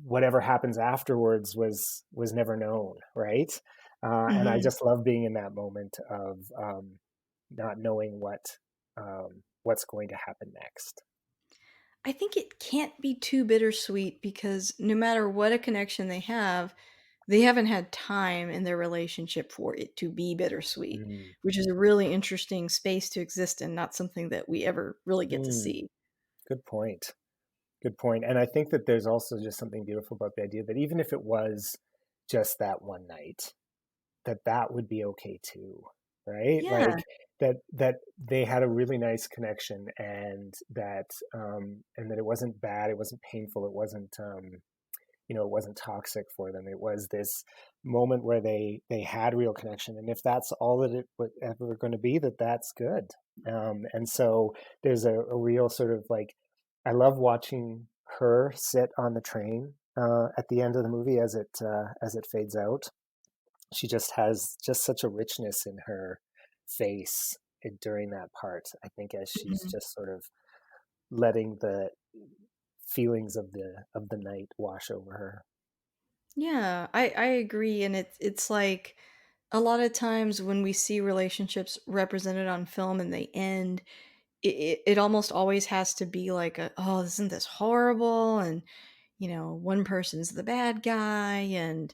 whatever happens afterwards was never known, right? And I Mhm. just love being in that moment of not knowing what's going to happen next. I think it can't be too bittersweet because no matter what a connection they haven't had time in their relationship for it to be bittersweet, Mm. which is a really interesting space to exist in, not something that we ever really get to Mm. see. Good point. Good point. And I think that there's also just something beautiful about the idea that even if it was just that one night, that would be okay too, right? Yeah. Like that they had a really nice connection, and that it wasn't bad, it wasn't painful, it wasn't it wasn't toxic for them. It was this moment where they had real connection, and if that's all that it was ever going to be, that's good. And so there's a real sort of like, I love watching her sit on the train at the end of the movie as it fades out. She just has just such a richness in her face during that part. I think as she's Mhm. just sort of letting the feelings of the night wash over her. Yeah, I agree, and it's like a lot of times when we see relationships represented on film and they end, it almost always has to be like a, "Oh, isn't this horrible?" And, one person's the bad guy, and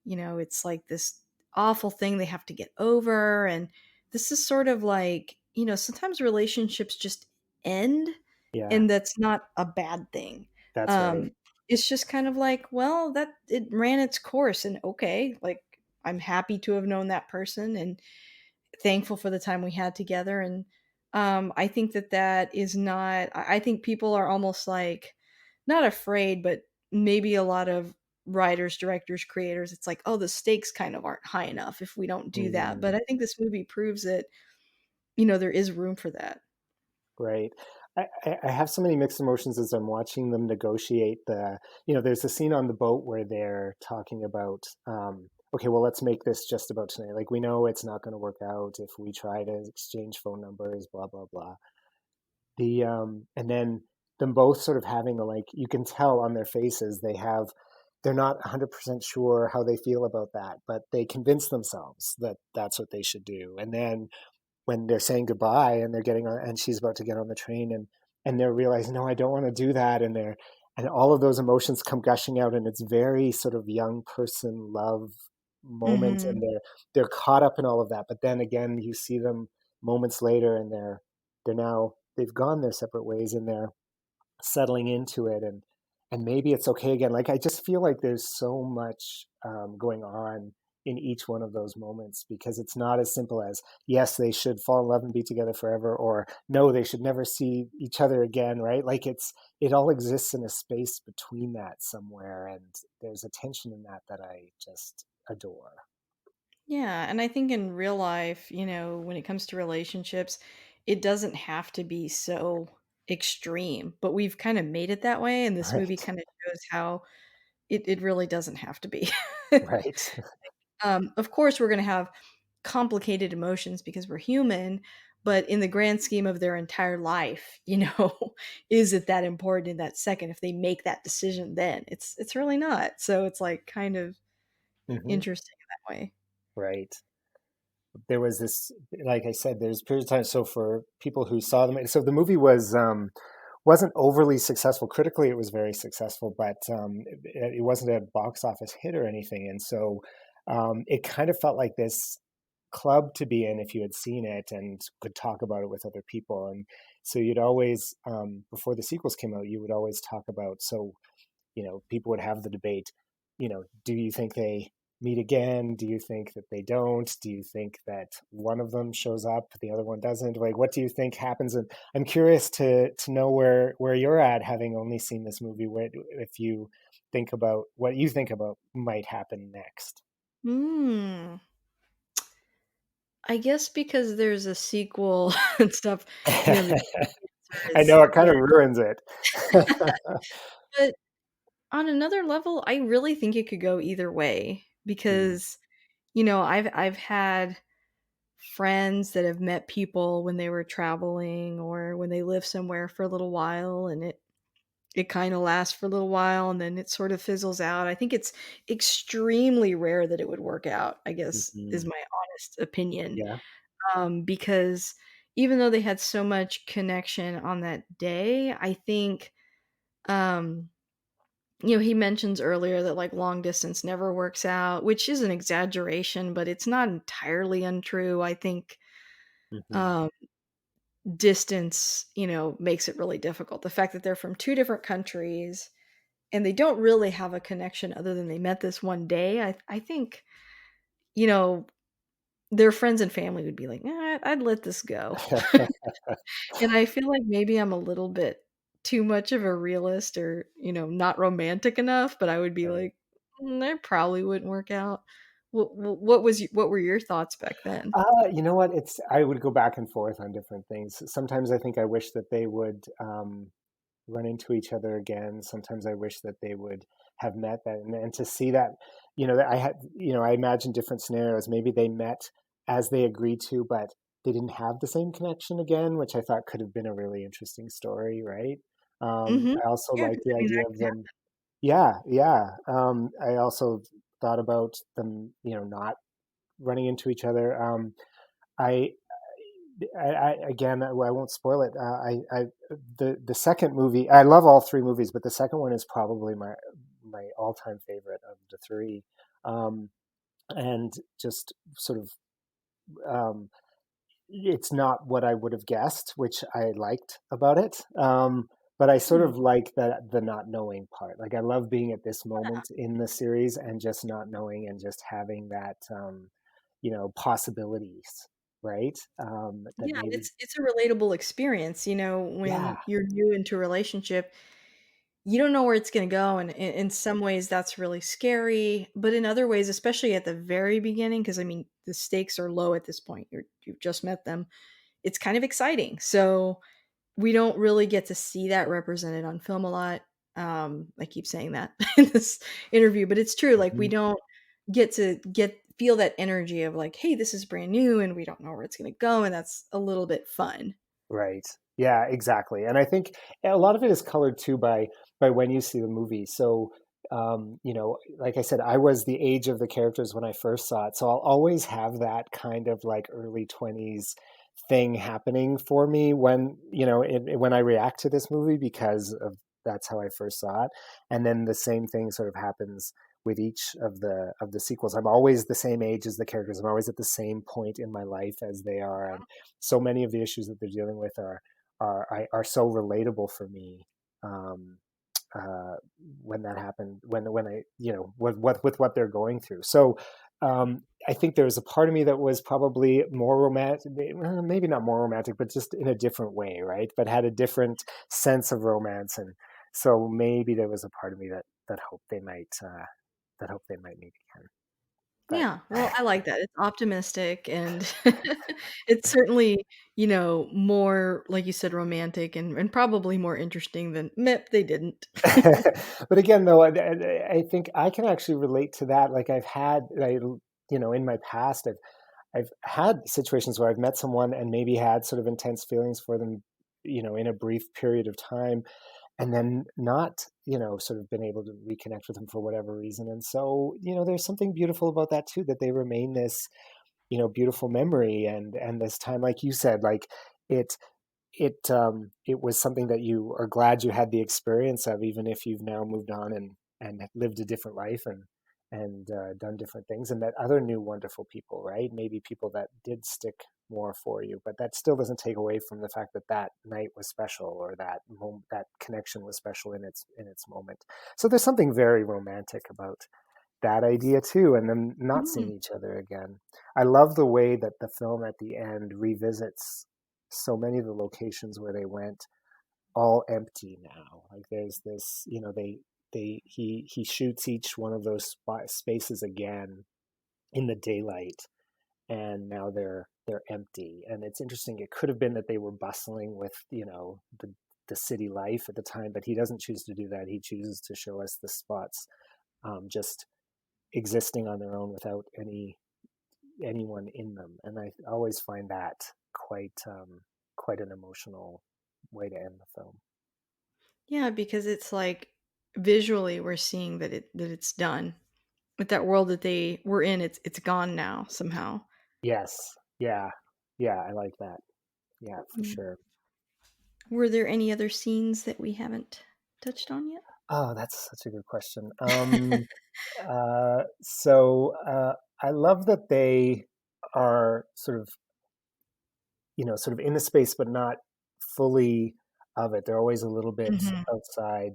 it's like this awful thing they have to get over. And this is sort of like, sometimes relationships just end, Yeah, and that's not a bad thing. that's right. Um, it's just kind of like, well, that it ran its course, and okay, like I'm happy to have known that person and thankful for the time we had together. And I think that is not, I think people are almost like not afraid, but maybe a lot of writers, directors, creators, it's like, oh, the stakes kind of aren't high enough if we don't do that. But Mm, I think this movie proves that, there is room for that. right. I have so many mixed emotions as I'm watching them negotiate there's a scene on the boat where they're talking about, okay, well, let's make this just about tonight. Like, we know it's not going to work out if we try to exchange phone numbers, blah, blah, blah. And then them both sort of having a, like, you can tell on their faces, they're not 100% sure how they feel about that, but they convince themselves that that's what they should do. And then when they're saying goodbye and they're getting on, and she's about to get on the train, and they're realizing, no, I don't want to do that, and all of those emotions come gushing out, and it's very sort of young person love moment, and Mhm. they're caught up in all of that. But then again, you see them moments later, and they're now, they've gone their separate ways, and they're settling into it, and maybe it's okay again. Like, I just feel like there's so much going on in each one of those moments, because it's not as simple as, yes, they should fall in love and be together forever, or no, they should never see each other again, right? Like, it all exists in a space between that somewhere, and there's a tension in that I just adore. Yeah, and I think in real life, when it comes to relationships, it doesn't have to be so extreme, but we've kind of made it that way, and this movie Right. kind of shows how it really doesn't have to be. Right. Of course, we're gonna have complicated emotions because we're human, but in the grand scheme of their entire life, is it that important in that second if they make that decision then? It's really not. So it's like kind of Hmm. interesting in that way. Right. There was this, like I said, there's periods of time. So for people who saw them, so the movie wasn't overly successful critically. It was very successful, but it wasn't a box office hit or anything. And so it kind of felt like this club to be in if you had seen it and could talk about it with other people. And so you'd always, before the sequels came out, you would always talk about, so people would have the debate, do you think they meet again? Do you think that they don't? Do you think that one of them shows up, the other one doesn't? Like, what do you think happens? And I'm curious to know where you're at, having only seen this movie, where, if you think about what you think about might happen next. Mm. I guess because there's a sequel and stuff, the answer I is know it kind yeah. of ruins it. But on another level, I really think it could go either way Mm, because, I've had friends that have met people when they were traveling or when they lived somewhere for a little while, and it kind of lasts for a little while and then it sort of fizzles out. I think it's extremely rare that it would work out, I guess, is Hmm. my honest opinion. Yeah. Because even though they had so much connection on that day, I think, um, he mentions earlier that like long distance never works out, which is an exaggeration, but it's not entirely untrue. I think Hmm. um, distance, makes it really difficult. The fact that they're from two different countries and they don't really have a connection other than they met this one day, I think, you know, their friends and family would be like, I'd let this go." And I feel like maybe I'm a little bit too much of a realist or, not romantic enough, but I would be Right. like, that probably wouldn't work out." What were your thoughts back then? You know what? I would go back and forth on different things. Sometimes I think I wish that they would run into each other again. Sometimes I wish that they would have met that, and to see that, that I had, I imagine different scenarios. Maybe they met as they agreed to, but they didn't have the same connection again, which I thought could have been a really interesting story, right? Mhm. I also Yeah, like 'cause the I mean, that idea of could them. Yeah, yeah. I also thought about them, not running into each other. I again, I won't spoil it. The second movie, I love all three movies, but the second one is probably my all time favorite of the three, um, and just sort of um, it's not what I would have guessed, which I liked about it. But I sort happen. of like the not knowing part. Like I love being at this moment in the series and just not knowing and just having that possibilities, right? That Yeah, maybe. it's a relatable experience, Yeah. when you're new into a relationship, you don't know where it's gonna go, and in some ways, that's really scary, but in other ways, especially at the very beginning, because I mean, the stakes are low at this point, you've just met them, it's kind of exciting, so we don't really get to see that represented on film a lot. I keep saying that in this interview, but it's true, like, we Mhm. don't get to feel that energy of like, "Hey, this is brand new, and we don't know where it's gonna go," and that's a little bit fun. Right. Yeah, exactly. And I think a lot of it is colored too by when you see the movie. So, like I said, I was the age of the characters when I first saw it. So I'll always have that kind of like early 20s thing happening for me when I react to this movie because of that's how I first saw it. And then the same thing sort of happens with each of the sequels. I'm always the same age as the characters. I'm always at the same point in my life as they are. And so many of the issues that they're dealing with are so relatable for me. Um, uh, when that happened, when I with what they're going through. So I think there was a part of me that was probably more romantic, maybe not more romantic, but just in a different way, right? But had a different sense of romance, and so maybe there was a part of me that hoped they might meet again. But Yeah, well, I like that. It's optimistic and it's certainly, more, like you said, romantic and probably more interesting than meh, they didn't. but again, though, I think I can actually relate to that. Like in my past, I've had situations where I've met someone and maybe had sort of intense feelings for them, in a brief period of time, and then not, sort of been able to reconnect with them for whatever reason. And so, there's something beautiful about that too, that they remain this, beautiful memory and this time, like you said, like it it was something that you are glad you had the experience of, even if you've now moved on and lived a different life and done different things and met other new wonderful people, right? Maybe people that did stick more for you, but that still doesn't take away from the fact that that night was special or that connection was special in its moment. So there's something very romantic about that idea too, and then not seeing Mhm. each other again. I love the way that the film at the end revisits so many of the locations where they went all empty now. Like there's this, he shoots each one of those spaces again in the daylight, and now they're empty. And it's interesting. It could have been that they were bustling with, the city life at the time, but he doesn't choose to do that. He chooses to show us the spots just existing on their own without anyone in them, and I always find that quite an emotional way to end the film. Yeah, because it's like visually we're seeing that it's done. With that world that they were in, it's gone now somehow. Yes. Yeah. Yeah, I like that. Yeah, for Yeah. sure. Were there any other scenes that we haven't touched on yet? Oh, that's such a good question. So I love that they are sort of in the space, but not fully of it. They're always a little bit Mhm. outside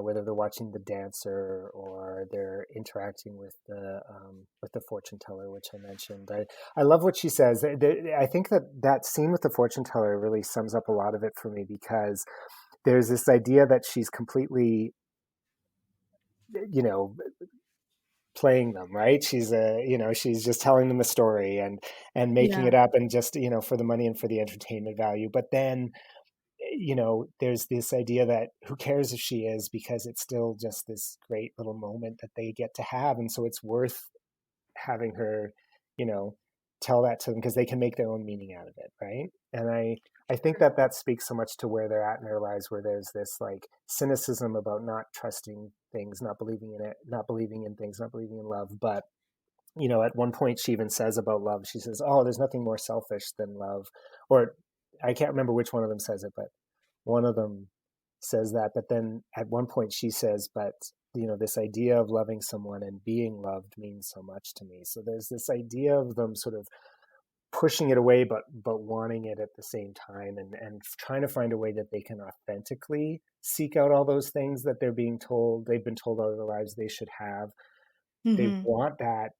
whether they're watching the dancer or they're interacting with the fortune teller, which I mentioned. I love what she says. I think that scene with the fortune teller really sums up a lot of it for me because there's this idea that she's completely, you know, playing them, right? She's just telling them a story and making Yeah. it up and just, for the money and for the entertainment value. But then, there's this idea that who cares if she is, because it's still just this great little moment that they get to have. And so it's worth having her, you know, tell that to them because they can make their own meaning out of it, right? And I think that speaks so much to where they're at in their lives, where there's this like cynicism about not trusting things, not believing in it, not believing in things, not believing in love. But at one point she even says about love, she says, "Oh, there's nothing more selfish than love," or I can't remember which one of them says it, but one of them says that. But then at one point she says, "But this idea of loving someone and being loved means so much to me." So there's this idea of them sort of pushing it away, but wanting it at the same time, and trying to find a way that they can authentically seek out all those things that they've been told all their lives they should have. They Mhm. want that,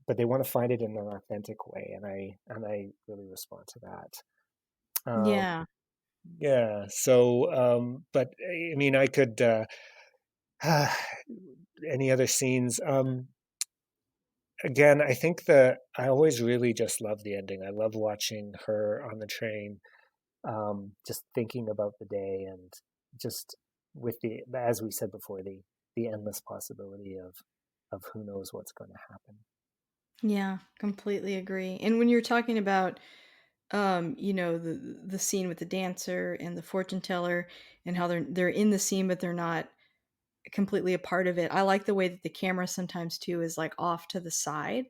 but they want to find it in an authentic way, and I really respond to that. Um, Yeah. yeah. So, but I mean, I could. Any other scenes? Again, I think that I always really just love the ending. I love watching her on the train, just thinking about the day and just with as we said before, the endless possibility of who knows what's going to happen. Yeah, completely agree. And when you're talking about the scene with the dancer and the fortune teller and how they're in the scene but they're not completely a part of it. I like the way that the camera sometimes too is like off to the side,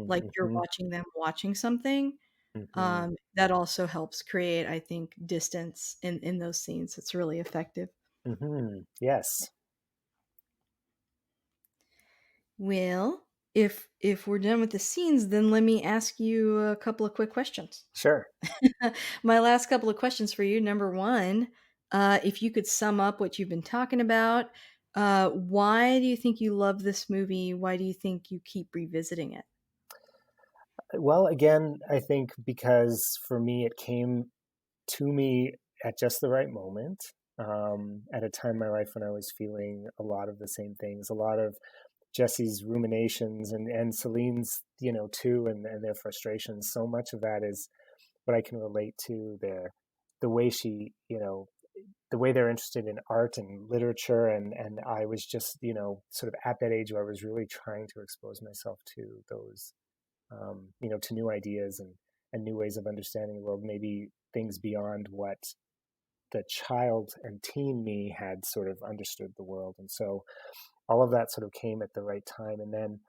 like you're Mm-hmm, watching them watching something. mm-hmm, That also helps create, I think, distance in those scenes. It's really effective. mm-hmm. Yes, Well, if we're done with the scenes, then let me ask you a couple of quick questions. sure. My last couple of questions for you. Number one, if you could sum up what you've been talking about, why do you think you love this movie? Why do you think you keep revisiting it? Well, again, I think because for me, it came to me at just the right moment, at a time in my life when I was feeling a lot of the same things, a lot of Jesse's ruminations and Celine's, too, and their frustrations. So much of that is what I can relate to. The way she, the way they're interested in art and literature, and I was just, sort of at that age where I was really trying to expose myself to those, to new ideas and new ways of understanding the world, maybe things beyond what the child and teen me had sort of understood the world. And so all of that sort of came at the right time. And then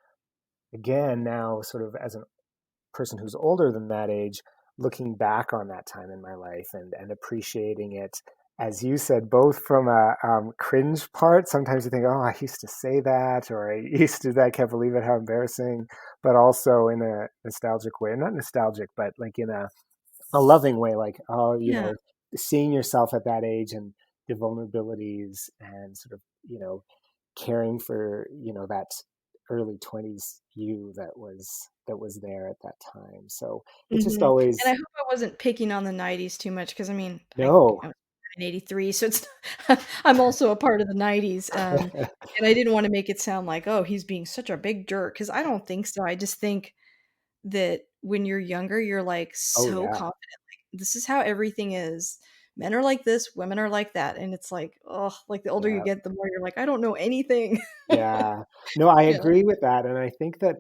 again, now sort of as a person who's older than that age, looking back on that time in my life and appreciating it, as you said, both from a cringe part. Sometimes you think, oh, I used to say that, or I used to do that. I can't believe it, how embarrassing. But also in a nostalgic way, not nostalgic, but like in a loving way, like, oh, Yeah. seeing yourself at that age and the vulnerabilities and sort of, caring for, that early 20s you that was there at that time. So it's just Mhm, and I always hope I wasn't picking on the '90s too much because I mean, no. I was born in '83, so it's I'm also a part of the '90s, and I didn't wanna make it sound like, "Oh, he's being such a big jerk," because I don't think so. I just think that when you're younger, you're, like, Oh so yeah. confident, like, "This is how everything is. Men are like this, women are like that," and it's like, oh, like, the older you Yeah. get, the more you're like, "I don't know anything." Yeah. No, I Yeah. agree with that. And I think that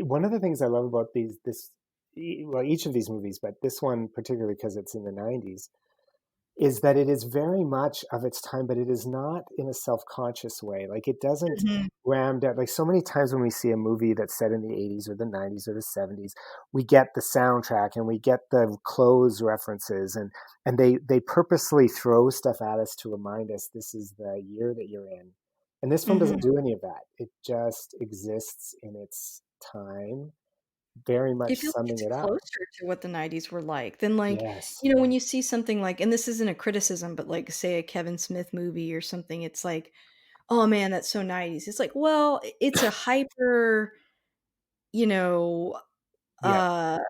one of the things I love about each of these movies, but this one particularly because it's in the 90s, is that it is very much of its time, but it is not in a self-conscious way. Like it doesn't Mhm. ram down, like so many times when we see a movie that's set in the 80s or the 90s or the 70s, we get the soundtrack and we get the clothes references, and they purposely throw stuff at us to remind us this is the year that you're in. And this film Mhm. doesn't do any of that. It just exists in its time, very much It feels like summing it's it up. closer to what the '90s were like than, like, Yes. when you see something like, and this isn't a criticism, but, like, say, a Kevin Smith movie or something, it's like, "Oh, man, that's so '90s." It's like, well, it's a hyper, you know, Yeah. uh,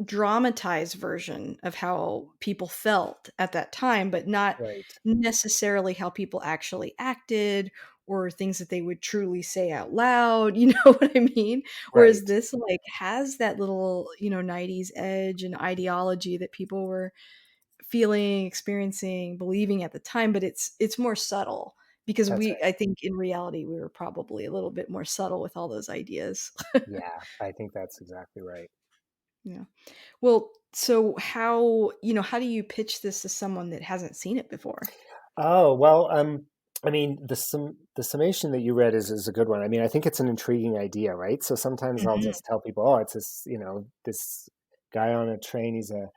dramatized version of how people felt at that time, but not Right. necessarily how people actually acted or things that they would truly say out loud, you know what I mean? Whereas Right. this, like, has that little, '90s edge and ideology that people were feeling, experiencing, believing at the time, but it's more subtle because That's we right. I think in reality, we were probably a little bit more subtle with all those ideas. Yeah, I think that's exactly right. Yeah. Well, so how do you pitch this to someone that hasn't seen it before? Oh, well, I mean, the summation that you read is a good one. I mean, I think it's an intriguing idea, right? So sometimes I'll Mhm. just tell people, oh, it's this, this guy on a train. He's a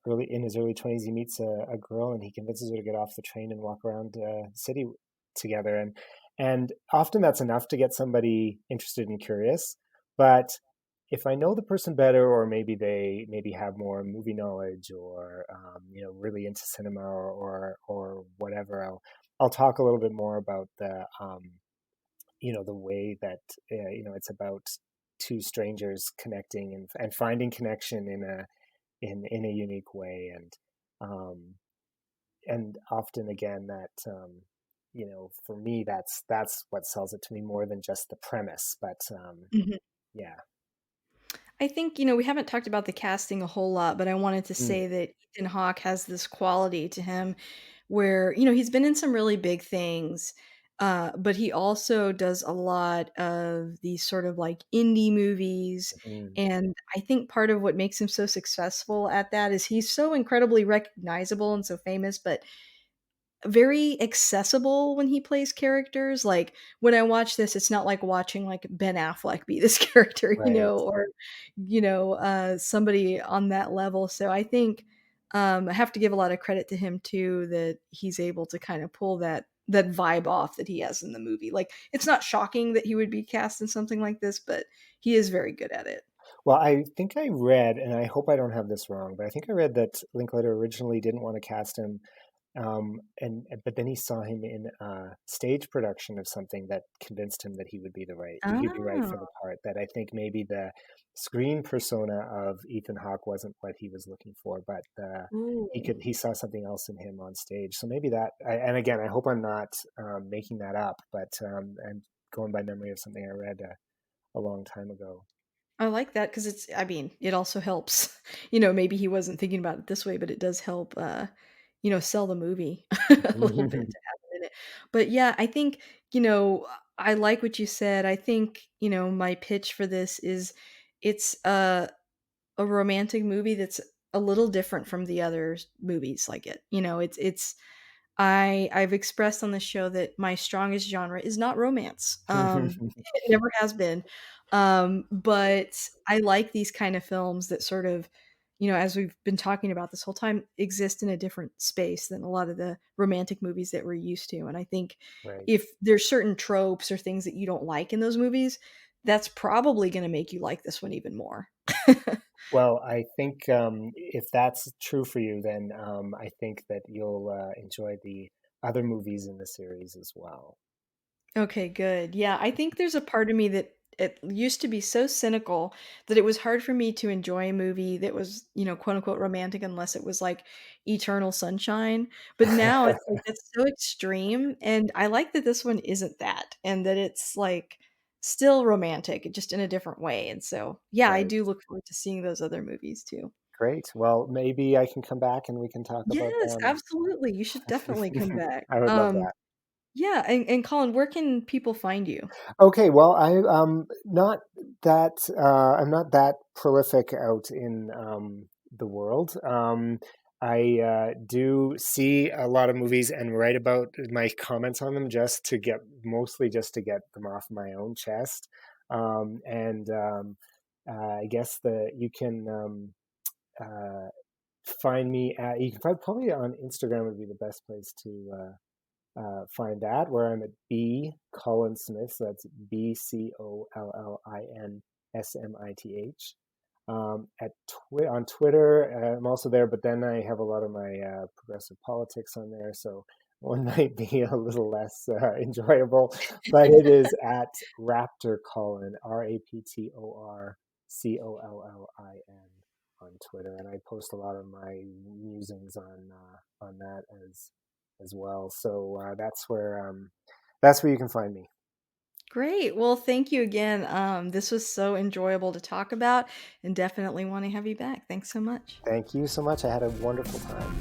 early in his early 20s. He meets a girl and he convinces her to get off the train and walk around the city together. And often that's enough to get somebody interested and curious. But if I know the person better, or maybe they maybe have more movie knowledge, or really into cinema, or whatever, I'll talk a little bit more about the way that it's about two strangers connecting and finding connection in a unique way, um, and often again that for me that's what sells it to me more than just the premise, but Mhm. yeah. I think, we haven't talked about the casting a whole lot, but I wanted to Mm, say that Ethan Hawke has this quality to him where, he's been in some really big things, but he also does a lot of these sort of like indie movies. mm, And I think part of what makes him so successful at that is he's so incredibly recognizable and so famous, but very accessible when he plays characters. Like, when I watch this, it's not like watching, like, Ben Affleck be this character, right. or, somebody on that level. So I think, I have to give a lot of credit to him too, that he's able to kinda pull that vibe off that he has in the movie. Like, it's not shocking that he would be cast in something like this, but he is very good at it. Well, I think I read, and I hope I don't have this wrong, but I think I read that Linklater originally didn't want to cast him. And but then he saw him in a stage production of something that convinced him that he'd be right Oh. for the part. That I think maybe the screen persona of Ethan Hawke wasn't what he was looking for, but Ooh. he saw something else in him on stage. So maybe and again, I hope I'm not making that up, but I'm going by memory of something I read a long time ago. I like that because I mean, it also helps. Maybe he wasn't thinking about it this way, but it does help, sell the movie a little bit to have it in it. But yeah, I think, I like what you said. I think, my pitch for this is it's a romantic movie that's a little different from the other movies like it. I've expressed on the show that my strongest genre is not romance. It never has been. But I like these kind of films that sort of, as we've been talking about this whole time, exist in a different space than a lot of the romantic movies that we're used to. And I think Right. if there's certain tropes or things that you don't like in those movies, that's probably going to make you like this one even more. Well, I think if that's true for you, then I think that you'll enjoy the other movies in the series as well. Okay, good. Yeah, I think there's a part of me that it used to be so cynical that it was hard for me to enjoy a movie that was, quote unquote romantic unless it was like Eternal Sunshine. But now it's like that's so extreme. And I like that this one isn't that and that it's like still romantic, just in a different way. And so, yeah, I Right. do look forward to seeing those other movies too. Great. Well, maybe I can come back and we can talk about Yes, them. absolutely. You should definitely come back. I would love that. Yeah, and Colin, where can people find you? Okay, well, I'm not that prolific out in the world. I do see a lot of movies and write about my comments on them just to get mostly just to get them off my own chest. And I guess the you can uh, find me at you can find probably on Instagram would be the best place to find that, where I'm at B Collin Smith. So that's BCOLLINSMITH. On Twitter, I'm also there, but then I have a lot of my progressive politics on there, so one might be a little less enjoyable. But it is at Raptor Collin, RAPTORCOLLIN on Twitter, and I post a lot of my musings on that as well. So that's where you can find me. Great. Well, thank you again. This was so enjoyable to talk about and definitely want to have you back. Thanks so much. Thank you so much. I had a wonderful time.